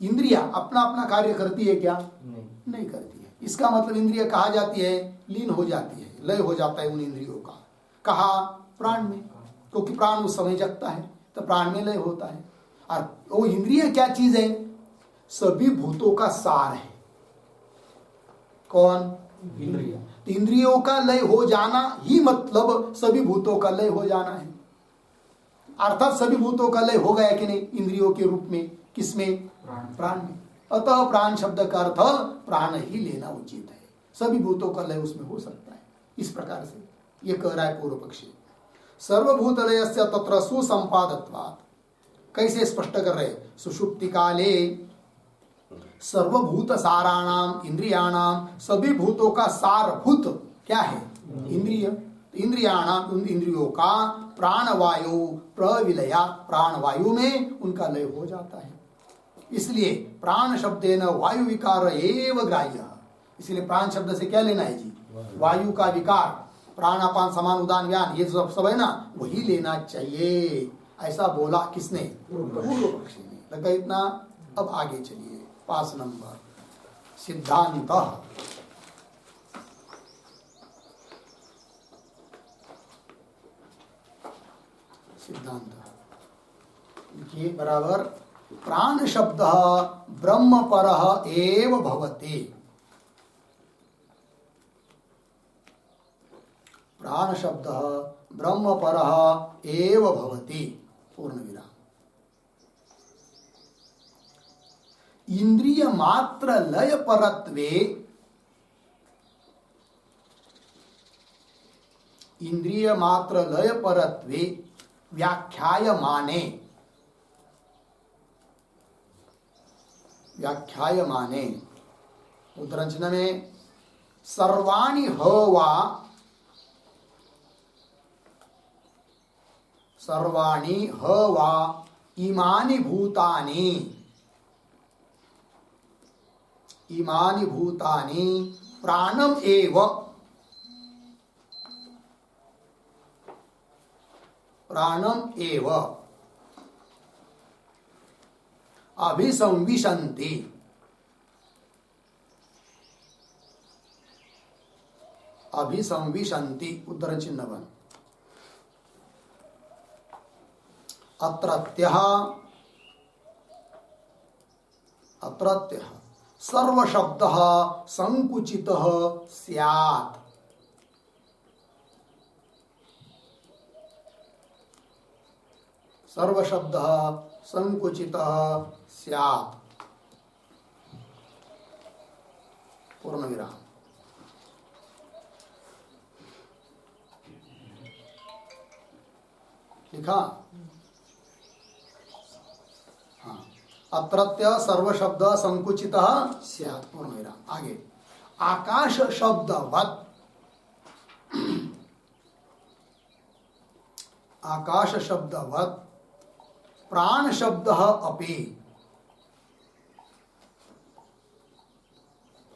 इंद्रिया अपना अपना कार्य करती है क्या, नहीं करती है। इसका मतलब इंद्रिय कहा जाती है, लीन हो जाती है, लय हो जाता है उन इंद्रियों का। कहा, प्राण में, क्योंकि प्राण उस समय जगता है तो प्राण में लय होता है। और वो इंद्रिय क्या चीज है, सभी भूतों का सार है। कौन, इंद्रिय। इंद्रियों का लय हो जाना ही मतलब सभी भूतों का लय हो जाना है। अर्थात सभी भूतों का लय हो गया कि नहीं इंद्रियों के रूप में, किसमें, प्राण में। अतः प्राण शब्द का अर्थ प्राण ही लेना उचित है, सभी भूतों का लय उसमें हो सकता है। इस प्रकार से ये कह रहा है पूर्व पक्षी। सर्वभूतलयस्य तत्र सुसंपादत्वात्, कैसे स्पष्ट कर रहे, सुषुप्ति काले सर्वभूत साराणाम इंद्रियाणाम, सभी भूतों का सारभूत क्या है, इंद्रिय। इंद्रियाणाम, इंद्रियों का प्राणवायु प्रविलया, प्राणवायु में उनका लय हो जाता है। इसलिए प्राण शब्देन वायु विकार एव ग्राह्य, इसलिए प्राण शब्द से क्या लेना है जी, वायु का विकार, प्राणापान समान उदान व्यान, ये सब है ना, वही लेना चाहिए। ऐसा बोला किसने, पूर्व पक्षी ने। लगा इतना। अब आगे चलिए, 5 नंबर सिद्धांत। सिद्धांत देखिए बराबर, प्राण शब्द ब्रह्म परः एव भवति। प्राण शब्द ब्रह्म परः एव भवति, पूर्ण विराम। इंद्रिय मात्र लय परत्वे, इंद्रिय मात्र लय परत्वे व्याख्यायमाने, व्याख्यायमाने उत्तरंचन में सर्वाणि ह वा, सर्वाणि ह वा इमानि भूतानि, इमानि भूतानि प्राणम एव, प्राणम एव अभिसंविशन्ति, अभिसंविशन्ति उत्तर चिन्ह बन। अत्रत्यः, अत्रत्यः सर्वशब्दः संकुचितः स्यात्, सर्वशब्दः संकुचितः स्यात्, पूर्ण विराम। लिखा, हाँ, अत्रत्य सर्वशब्द संकुचितः स्यात्, पूर्ण विराम। आगे, आकाश शब्दवत्, आकाश शब्दवत् प्राण शब्द अपि,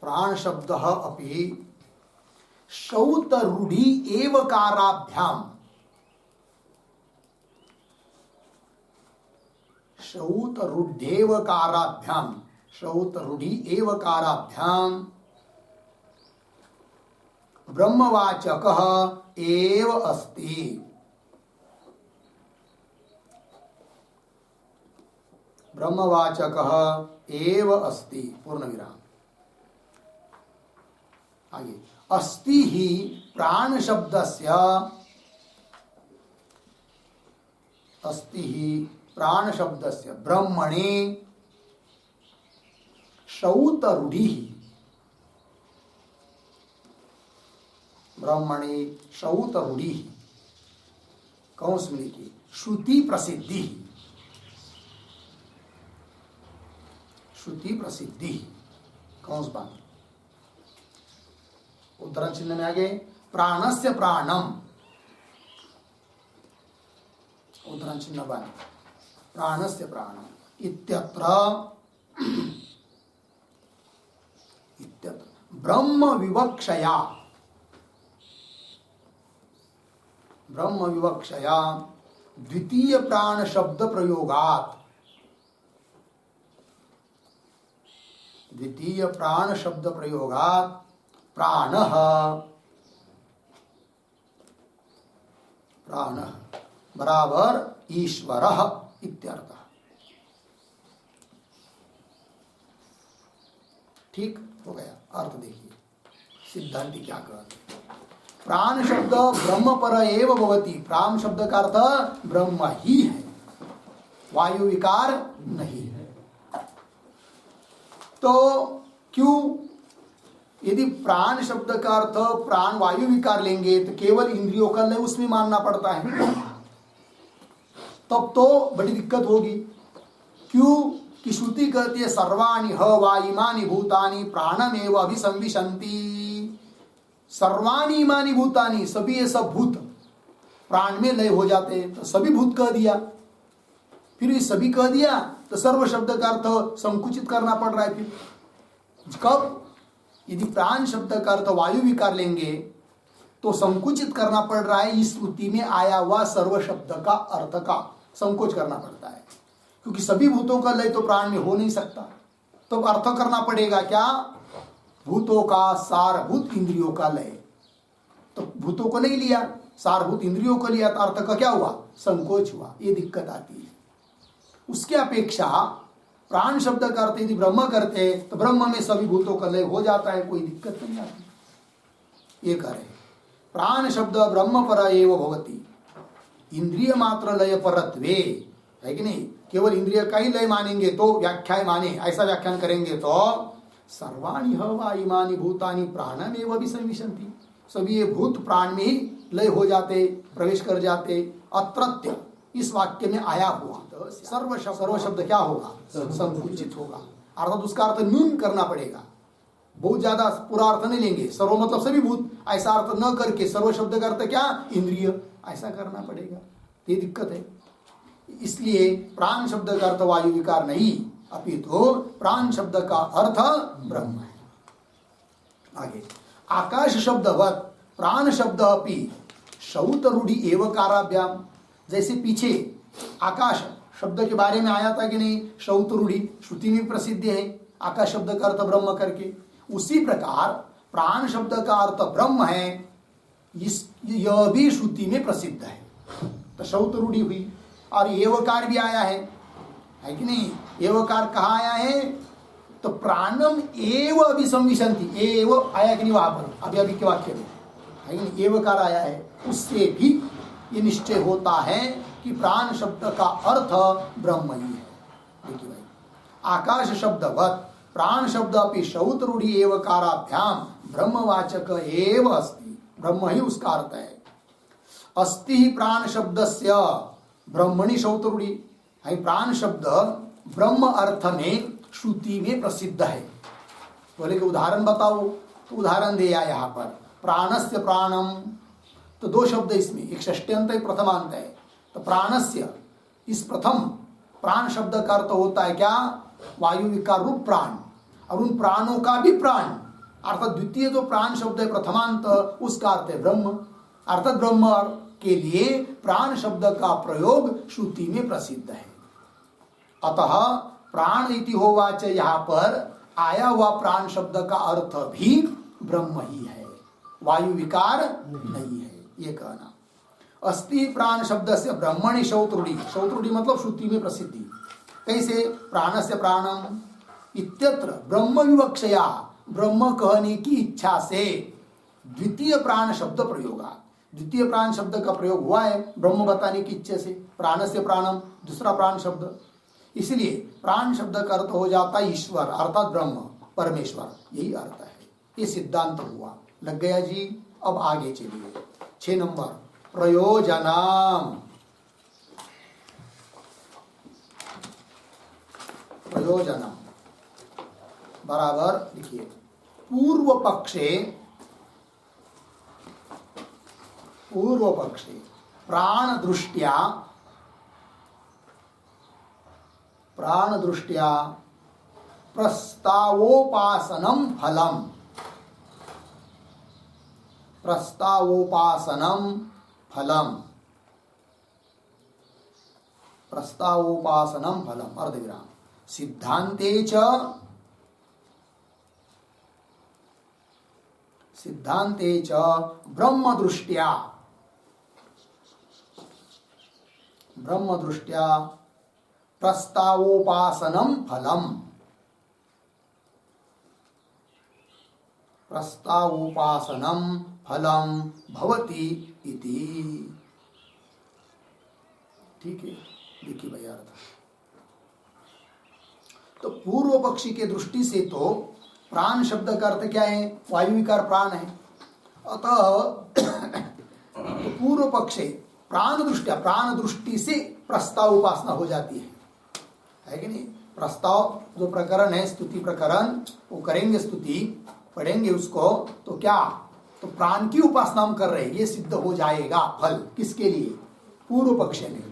प्राण शब्द अपि शौत रूढ़ी एवकाराभ्याम, शौत रूढ़ेवकाराभ्याम, शौत रूढ़ी एवकाराभ्याम ब्रह्मवाचकः एव अस्ति, ब्रह्मवाचकः एव अस्ति, पूर्ण विराम। आगे, अस्ति ही प्राण शब्दस्य, अस्ति ही प्राण शब्दस्य ब्रह्मणे शौत रूढ़ि, ब्रह्मणि श्रौत रूढ़ी, कौंस में लिखी श्रुति प्रसिद्धि, श्रुति प्रसिद्धि कौंस बात। उद्धरण चिन्ह में आगे प्राणस्य प्राणम, उद्धरण चिन्ह बन प्राणस्य प्राणम इत्यत्र ब्रह्म विवक्षया, ब्रह्म विवक्षया द्वितीय प्राण शब्द प्रयोगात्, द्वितीय प्राण शब्द प्रयोगात् प्राणः, प्राणः बराबर ईश्वरः इत्यर्थः। ठीक हो गया। अर्थ देखिए सिद्धांति क्या कहते हैं। प्राण शब्द ब्रह्म पर एव भवति, प्राण शब्द का अर्थ ब्रह्म ही है, वायु विकार नहीं है। तो क्यों, यदि प्राण शब्द का अर्थ प्राण वायु विकार लेंगे तो केवल इंद्रियों का लय उसमें मानना पड़ता है, तब तो बड़ी दिक्कत होगी। क्यों कि श्रुति कहती है सर्वाणि ह वा इमानि भूतानि प्राणमेव अभिसंविशन्ति, सर्वाणि इमानि भूतानि सभी ये सब भूत प्राण में लय हो जाते हैं, तो सभी भूत कह दिया, फिर ये सभी कह दिया तो सर्व शब्द का अर्थ संकुचित करना पड़ रहा है। फिर कब, यदि प्राण शब्द का अर्थ वायु विकार लेंगे तो संकुचित करना पड़ रहा है, इस श्रुति में आया हुआ सर्व शब्द का अर्थ का संकोच करना पड़ता है, क्योंकि सभी भूतों का लय तो प्राण में हो नहीं सकता। तो अर्थ करना पड़ेगा क्या, भूतों का सारभूत इंद्रियों का लय। तो भूतों को नहीं लिया, सारभूत इंद्रियों को लिया, तो अर्थ का क्या हुआ, संकोच हुआ। ये दिक्कत आती है। उसके अपेक्षा प्राण शब्द का अर्थ यदि ब्रह्म करते तो ब्रह्म में सभी भूतों का लय हो जाता है, कोई दिक्कत नहीं आती। ये कह रहे प्राण शब्द ब्रह्म पर एव भवति, इंद्रिय मात्र लय परत्वे, है कि नहीं, केवल इंद्रिय का ही लय मानेंगे तो व्याख्याय माने, ऐसा व्याख्यान करेंगे तो सर्वाणि ह वा इमानि भूतानि प्राणमेव अभिसंविशन्ति, सभी ये भूत प्राण में ही लय हो जाते, प्रवेश कर जाते। अत्रत्य इस वाक्य में आया हुआ सर्व शब्द क्या होगा, संकुचित होगा, अर्थात उसका अर्थ न्यून करना पड़ेगा। बहुत ज्यादा पूरा अर्थ नहीं लेंगे, सर्व मतलब सभी भूत, ऐसा अर्थ न करके सर्व शब्द का अर्थ क्या, इंद्रिय, ऐसा करना पड़ेगा। ये दिक्कत है। इसलिए प्राण शब्द का अर्थ वायु विकार नहीं, अपितु प्राण शब्द का अर्थ ब्रह्म है। आगे आकाश शब्दवत प्राण शब्द अपि श्रौत रूढ़ी एवकाराभ्याम, जैसे पीछे आकाश शब्द के बारे में आया था कि नहीं, श्रौत रूढ़ी श्रुति में प्रसिद्ध है आकाश शब्द का अर्थ ब्रह्म करके, उसी प्रकार प्राण शब्द का अर्थ ब्रह्म है, यह भी श्रुति में प्रसिद्ध है। तो श्रौत रूढ़ी हुई। और एवकार भी आया है कि नहीं, एवकार कहाँ आया है, तो प्राणम एव अभिसंविशन्ति, एव आया कि नहीं वहां पर अभी के वाक्य में, है कि नहीं, एवकार आया है। उससे भी ये निश्चय होता है कि प्राण शब्द का अर्थ ब्रह्म ही है। देखिए भाई, आकाश शब्दवत प्राण शब्द अपि श्रौत रूढ़ी एवकाराभ्याम ब्रह्मवाचक एव अस्ति, ब्रह्म ही उसका अर्थ है। अस्ति ही प्राण शब्दस्य ब्रह्मणि श्रौत रूढ़ी, है प्राण शब्द ब्रह्म अर्थ में श्रुति में प्रसिद्ध है। बोले कि उदाहरण बताओ, तो उदाहरण दिया यहाँ पर प्राणस्य प्राणम, तो दो शब्द इसमें, एक षष्ट्यंत एक प्रथमांत है। तो प्राणस्य, इस प्रथम प्राण शब्द का अर्थ होता है क्या, वायु विकार रूप प्राण, और उन प्राणों का भी प्राण, अर्थात द्वितीय जो प्राण शब्द है प्रथमांत, उसका अर्थ है ब्रह्म, अर्थात ब्रह्म के लिए प्राण शब्द का प्रयोग श्रुति में प्रसिद्ध है। अतः प्राण इति होवाच, यहाँ पर आया हुआ प्राण शब्द का अर्थ भी ब्रह्म ही है, वायु विकार नहीं है, ये कहना। अस्ति प्राण शब्द से ब्रह्मणि श्रौत रूढ़ी, श्रौत रूढ़ी मतलब श्रुति में प्रसिद्धि। कैसे, प्राणस्य प्राणम इत्यत्र ब्रह्म विवक्षया, ब्रह्म कहने की इच्छा से द्वितीय प्राण शब्द प्रयोगा, द्वितीय प्राण शब्द का प्रयोग हुआ है ब्रह्म बताने की इच्छा से, प्राणस्य प्राणम दूसरा प्राण शब्द, इसलिए प्राण शब्द का अर्थ हो जाता है ईश्वर, अर्थात ब्रह्म परमेश्वर, यही अर्थ है। ये सिद्धांत हुआ, लग गया जी। अब आगे चलिए 6 नंबर प्रयोजनम। प्रयोजनम बराबर लिखिए पूर्व पक्षे प्राण दृष्टिया प्रस्तावोपासनम फलम। प्रस्तावोपासनम फलम अर्धविराम सिद्धांते च ब्रह्म दृष्टिया प्रस्तावोपासनम फलम भवति इति। ठीक है, देखिए भैया अर्थ। तो पूर्व पक्षी के दृष्टि से तो प्राण शब्द का अर्थ क्या है? वायु विकार प्राण है। अतः तो पूर्व पक्षे प्राण दृष्टि से प्रस्ताव उपासना हो जाती है कि नहीं? प्रस्ताव जो प्रकरण है स्तुति प्रकरण, वो करेंगे स्तुति, पढ़ेंगे उसको, तो क्या तो प्राण की उपासना हम कर रहे हैं, ये सिद्ध हो जाएगा फल। किसके लिए? पूर्व पक्ष में।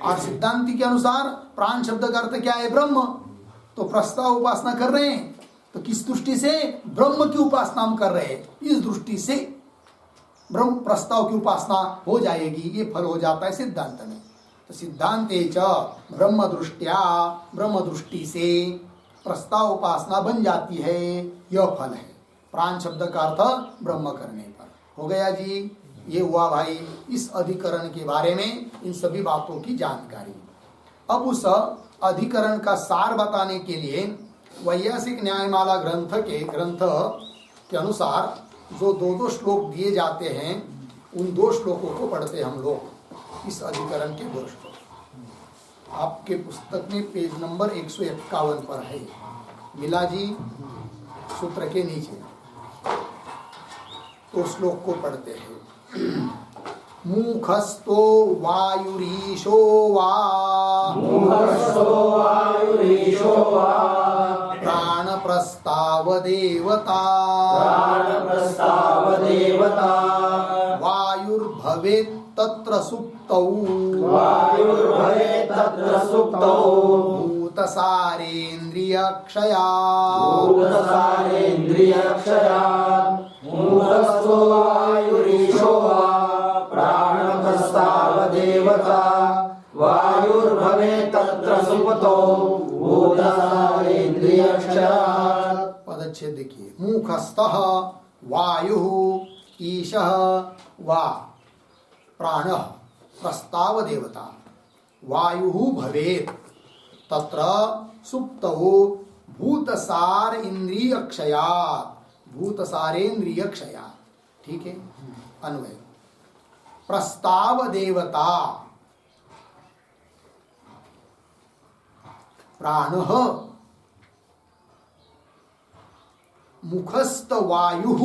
और सिद्धांति के अनुसार प्राण शब्द का अर्थ क्या है? ब्रह्म। तो प्रस्ताव उपासना कर रहे हैं, तो किस दृष्टि से? ब्रह्म की उपासना हम कर रहे हैं, इस दृष्टि से ब्रह्म प्रस्ताव की उपासना हो जाएगी, ये फल हो जाता है सिद्धांत में। तो सिद्धांते च ब्रह्म दृष्टि से प्रस्ताव उपासना बन जाती है, यह फल है प्राण शब्द का अर्थ ब्रह्म करने पर। हो गया जी, ये हुआ भाई इस अधिकरण के बारे में इन सभी बातों की जानकारी। अब उस अधिकरण का सार बताने के लिए वैयासिक न्यायमाला ग्रंथ के अनुसार जो 2 श्लोक दिए जाते हैं, उन 2 श्लोकों को पढ़ते हम लोग इस अधिकरण के 2 श्लोक। आपके पुस्तक में पेज नंबर 151 पर है, मिला जी, सूत्र के नीचे। तो श्लोक को पढ़ते हैं। मुखस्तो वायुरीशो वा प्राण प्रस्ताव देवता वायुर्भवेत् तत्र सुप्तौ भूतसारेन्द्रियक्षया देवता वायुर्भवेत् तत्र सुप्तो भूतसारेन्द्रियक्षयात्। पदच्छेद देखिए। मुखस्थः वायुः ईशः वा प्राणः प्रस्ताव देवता वायुः भवेत् तत्र सुप्तौ भूतसार इंद्रियक्षयात् भूतसारेन्द्रियक्षयात्। ठीक है, अन्वय। प्रस्ताव देवता प्राणः मुखस्थ वायुः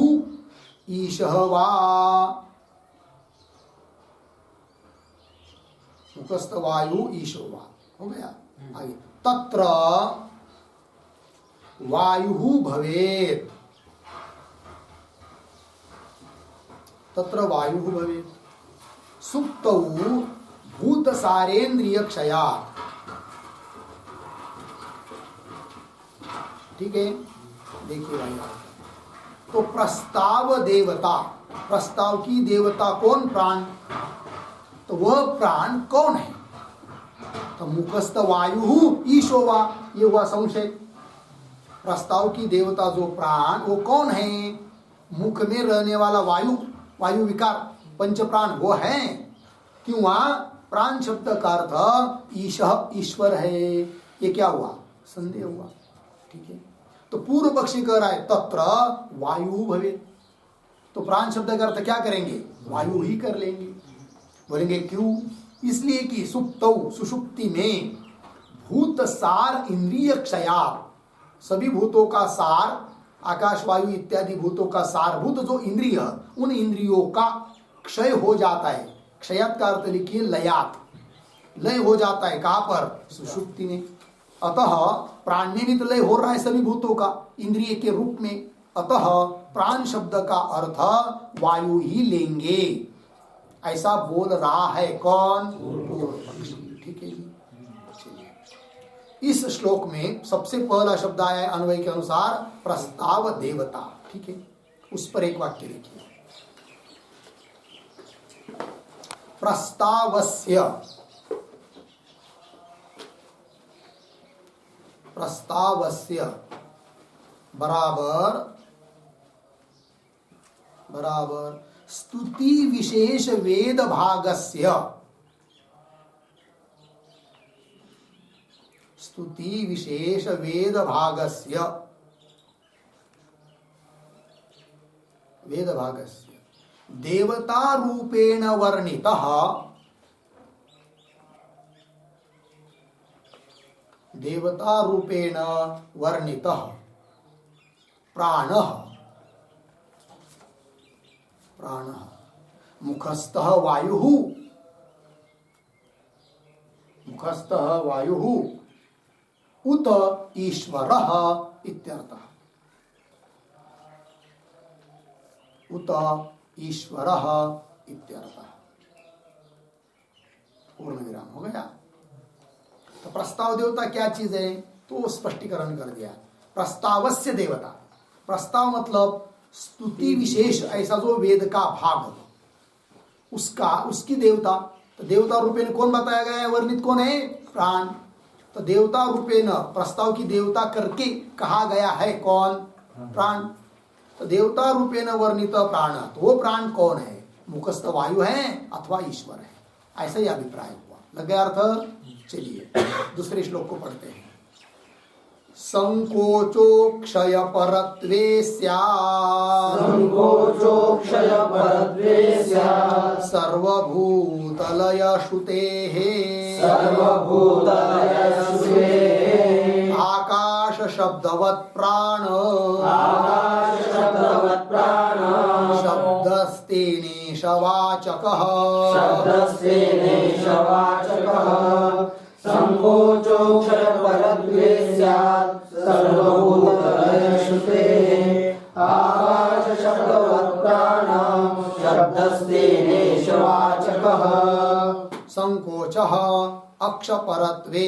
ईशः वा मुखस्थ वायु ईशो वा। हो गया, आगे। तत्र वायुः भवेत् तत्र वायुः भवेत् सुप्तौ भूतसारेन्द्रियक्षयात्। ठीक है, देखिए भाई। तो प्रस्ताव देवता, प्रस्ताव की देवता कौन? प्राण। तो वह प्राण कौन है? तो मुखस्थ वायु ईशो वा, ये हुआ संशय। प्रस्ताव की देवता जो प्राण, वो कौन है? मुख में रहने वाला वायु विकार पंच प्राण वो है। क्यों? वहां प्राण शब्द का अर्थ ईश्वर है। ये क्या हुआ? संदेह हुआ। ठीक है, तो पूर्व पक्षी कह रहा है तत्र वायु भवे, तो प्राण शब्द का अर्थ क्या करेंगे? वायु ही कर लेंगे। बोलेंगे क्यों? इसलिए कि सुप्तौ सुषुप्ति में भूत सार इंद्रिय क्षयात्, सभी भूतों का सार आकाश वायु इत्यादि भूतों का सारभूत जो इंद्रिय, उन इंद्रियों का क्षय हो जाता है। क्षयत का अर्थ लिखिए लयात, लय हो जाता है। कहां पर? सुषुप्ति में। अतः प्राण में भी तो लय हो रहा है सभी भूतों का इंद्रिय के रूप में। अतः प्राण शब्द का अर्थ वायु ही लेंगे, ऐसा बोल रहा है कौन? पूर्व पक्षी। ठीक है जी। चलिए, इस श्लोक में सबसे पहला शब्द आया है अन्वय के अनुसार प्रस्ताव देवता। ठीक है, उस पर एक वाक्य लिखिए। प्रस्तावस्य, प्रस्तावस्य बराबर बराबर स्तुति विशेष वेद भागस्य, स्तुति विशेष वेद भागस्य, वेद भागस्य देवता रूपेण वर्णितः, देवता रूपेण वर्णितः प्राणः, प्राणः मुखस्थः वायुः, मुखस्थः वायुः उत ईश्वरः इत्यर्थः, उत ईश्वरः इत्यर्थः। पूर्ण विराम हो गया। तो प्रस्ताव देवता क्या चीज है, तो स्पष्टीकरण कर दिया। प्रस्तावस्य देवता, प्रस्ताव मतलब स्तुति विशेष, ऐसा जो वेद का भाग उसका, उसकी देवता। तो देवता रूपेण कौन बताया गया है? वर्णित कौन है? प्राण। तो देवता रूपेण प्रस्ताव की देवता करके कहा गया है कौन? प्राण। तो देवता रूपेण वर्णित प्राण, तो वो प्राण कौन है? मुखस्थ वायु है अथवा ईश्वर है, ऐसा ही अभिप्राय हुआ। लग गया अर्थ? चलिए दूसरे श्लोक को पढ़ते हैं। संकोचो क्षय परत्वे स्यात्, संकोचो क्षय परत्वे स्यात्, सर्वभूतलय श्रुतेः, सर्वभूतलय श्रुतेः, आकाश शब्दवत् प्राण, आकाश शब्दवत् प्राण, शब्दस्तेनेश वाचकः, शब्दस्तेनेश वाचकः, संकोचो क्षय परत्वे स्यात्, सर्वभूतलय श्रुतेः, आकाश शब्दवत् प्राण, शब्दस्तेनेश वाचकः। संकोचः अक्षपरत्वे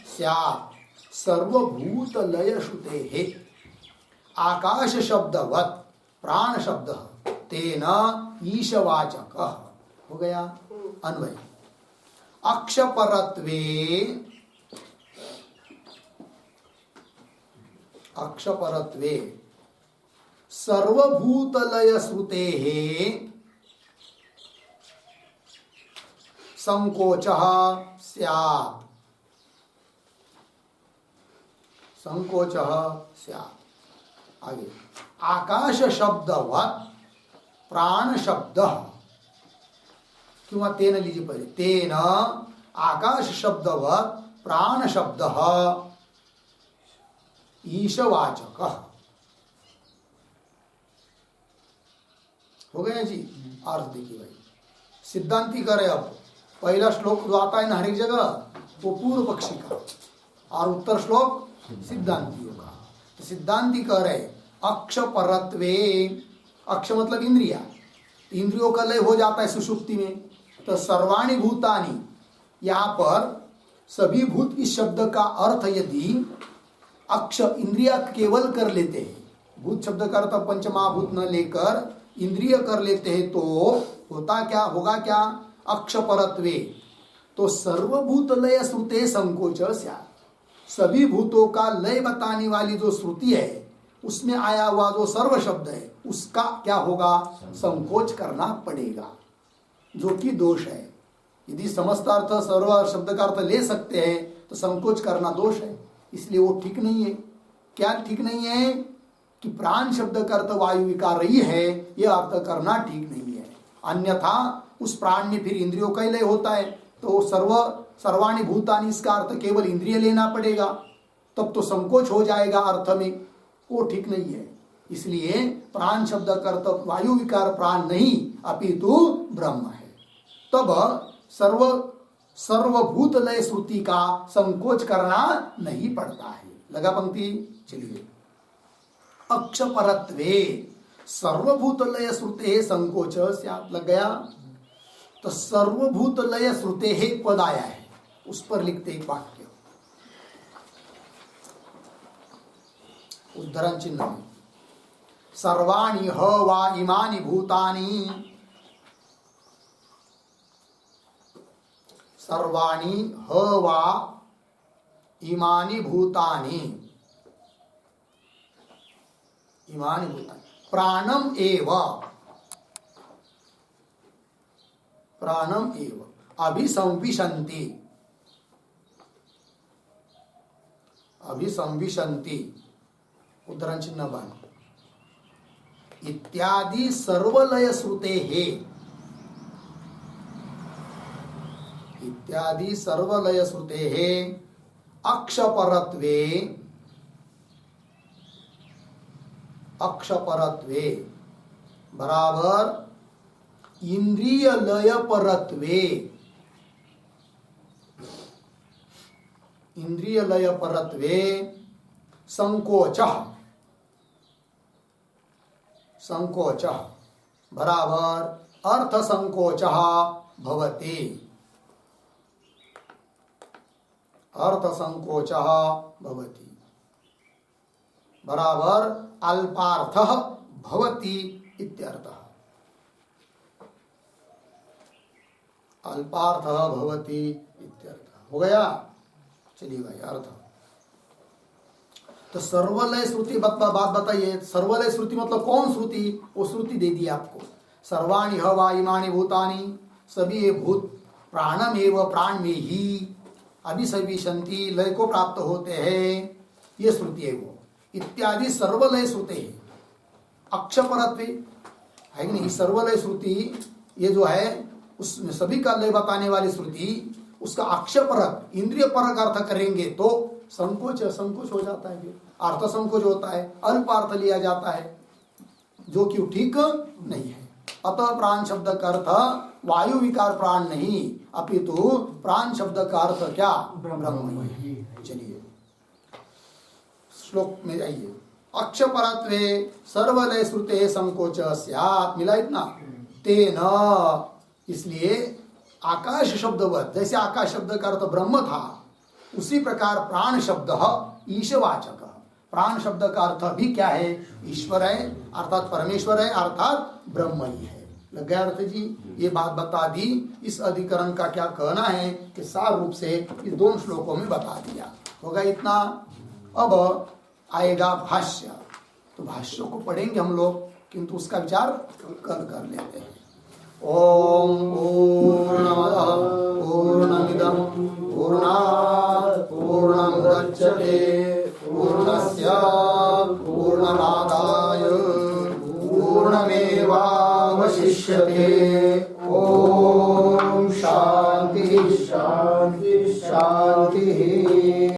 स्यात्, सर्वभूतलय श्रुतेः, आकाश शब्दवत् प्राण शब्द तेन ईशवाचकः। हो गया अन्वय। अक्षपरत्वे, अक्षपरत्वे सर्वभूतलय श्रुतेः संकोचः स्यात्, संकोचः स्यात्। आगे आकाश शब्दवत् प्राण शब्द, किंवा तेन लीजिए पहले, तेन आकाश शब्दवत् प्राण शब्द ईशवाचक। हो गया जी। अर्थ देखिए भाई, सिद्धांति करे। अब पहला श्लोक जो आता है ना हर एक जगह, वो पूर्व पक्षी का, और उत्तर श्लोक सिद्धांतियों का। तो सिद्धांति कह रहे अक्ष परत्वे, अक्ष मतलब इंद्रिया, इंद्रियों का लय हो जाता है सुषुप्ति में। तो सर्वाणि भूतानि, यहाँ पर सभी भूत इस शब्द का अर्थ यदि अक्ष इंद्रिया केवल कर लेते हैं, भूत शब्द का अर्थ पंचमहाभूत न लेकर इंद्रिय कर लेते हैं, तो होता क्या होगा? क्या? अक्ष परत्वे, तो सर्वभूत लय श्रुते संकोच स्यात्, सभी भूतों का लय बताने वाली जो श्रुति है उसमें आया हुआ जो सर्व शब्द है उसका क्या होगा? संकोच करना पड़ेगा, जो कि दोष है। यदि समस्त अर्थ सर्व शब्द का अर्थ ले सकते हैं तो संकोच करना दोष है, इसलिए वो ठीक नहीं है। क्या ठीक नहीं है? कि प्राण शब्द का अर्थ वायु विकार रही है, यह अर्थ करना ठीक नहीं है। अन्यथा उस प्राण में फिर इंद्रियों का ही लय होता है, तो सर्वाणि भूतानि इसका अर्थ केवल इंद्रिय लेना पड़ेगा, तब तो संकोच हो जाएगा अर्थ में, वो ठीक नहीं है। इसलिए प्राण शब्द का अर्थ वायु विकार प्राण नहीं अपितु ब्रह्म है। तब सर्वभूत लय श्रुति का संकोच करना नहीं पड़ता है। लगा पंक्ति? चलिए, अक्षपरत्वे सर्वभूत लय श्रुते संकोच स्यात्। लग गया? तो सर्वभूत लय श्रुते है पद आया है, उस पर लिखते एक वाक्य उद्धरण चिन्ह में, सर्वाणि ह वा इमानि भूतानि, सर्वाणि ह वा इमानि भूतानि, इमानि भूतानि प्राणम एव, प्राणम एव अभिसंविशन्ति, अभिसंविशन्ति उद्धरण चिन्ह बन, इत्यादि सर्वलय श्रुते है, इत्यादि सर्वलय श्रुते है अक्षपरत्वे, अक्षपरत्वे बराबर इंद्रिय लय परत्वे, इंद्रिय लय परत्वे संकोच, संकोच बराबर अर्थ संकोच भवति, अर्थ संकोच भवति बराबर अल्पार्थ भवति इत्यर्थः, अल्पार्थ भवति इत्यर्थः। हो गया? चलिए भाई, अर्थ तो सर्वलय श्रुति बात बताइए। सर्वलय श्रुति मतलब कौन श्रुति? वो श्रुति दे दी आपको, सर्वाणि ह वा इमानि भूतानि, सभी ये भूत प्राणम एवं प्राण में ही अभिसंविशन्ति लय को प्राप्त होते हैं, ये श्रुति है वो। इत्यादि सर्वलय श्रुति है, अक्षपरत्वे है कि नहीं? सर्वलय श्रुति ये जो है उसमें सभी का लय बताने वाली श्रुति, उसका अक्षपरक इंद्रिय परक अर्थ करेंगे तो संकोच संकोच हो जाता है, फिर अर्थ संकोच होता है, अल्प अर्थ लिया जाता है जो कि ठीक नहीं है। अतः प्राण शब्द का अर्थ वायु विकार प्राण नहीं अपितु प्राण शब्द का अर्थ क्या? ब्रह्म है। चलिए श्लोक में जाइए, अक्षपरत्वे सर्वलय श्रुते संकोच स्यात्, मिला इतना? तेन, इसलिए आकाश शब्दवत, जैसे आकाश शब्द का अर्थ ब्रह्म था उसी प्रकार प्राण शब्द ईशवाचक, प्राण शब्द का अर्थ भी क्या है? ईश्वर है, अर्थात परमेश्वर है, अर्थात ब्रह्म ही है। लग गया अर्थ जी? ये बात बता दी। इस अधिकरण का क्या कहना है कि सार रूप से इस दोनों श्लोकों में बता दिया। होगा इतना? अब आएगा भाष्य, तो भाष्य को पढ़ेंगे हम लोग, किंतु उसका विचार कल कर लेते हैं। ओम पूर्णमदः पूर्णमिदं पूर्णात् पूर्णमुदच्यते पूर्णस्य पूर्णमादाय पूर्णमेवावशिष्यते। ओम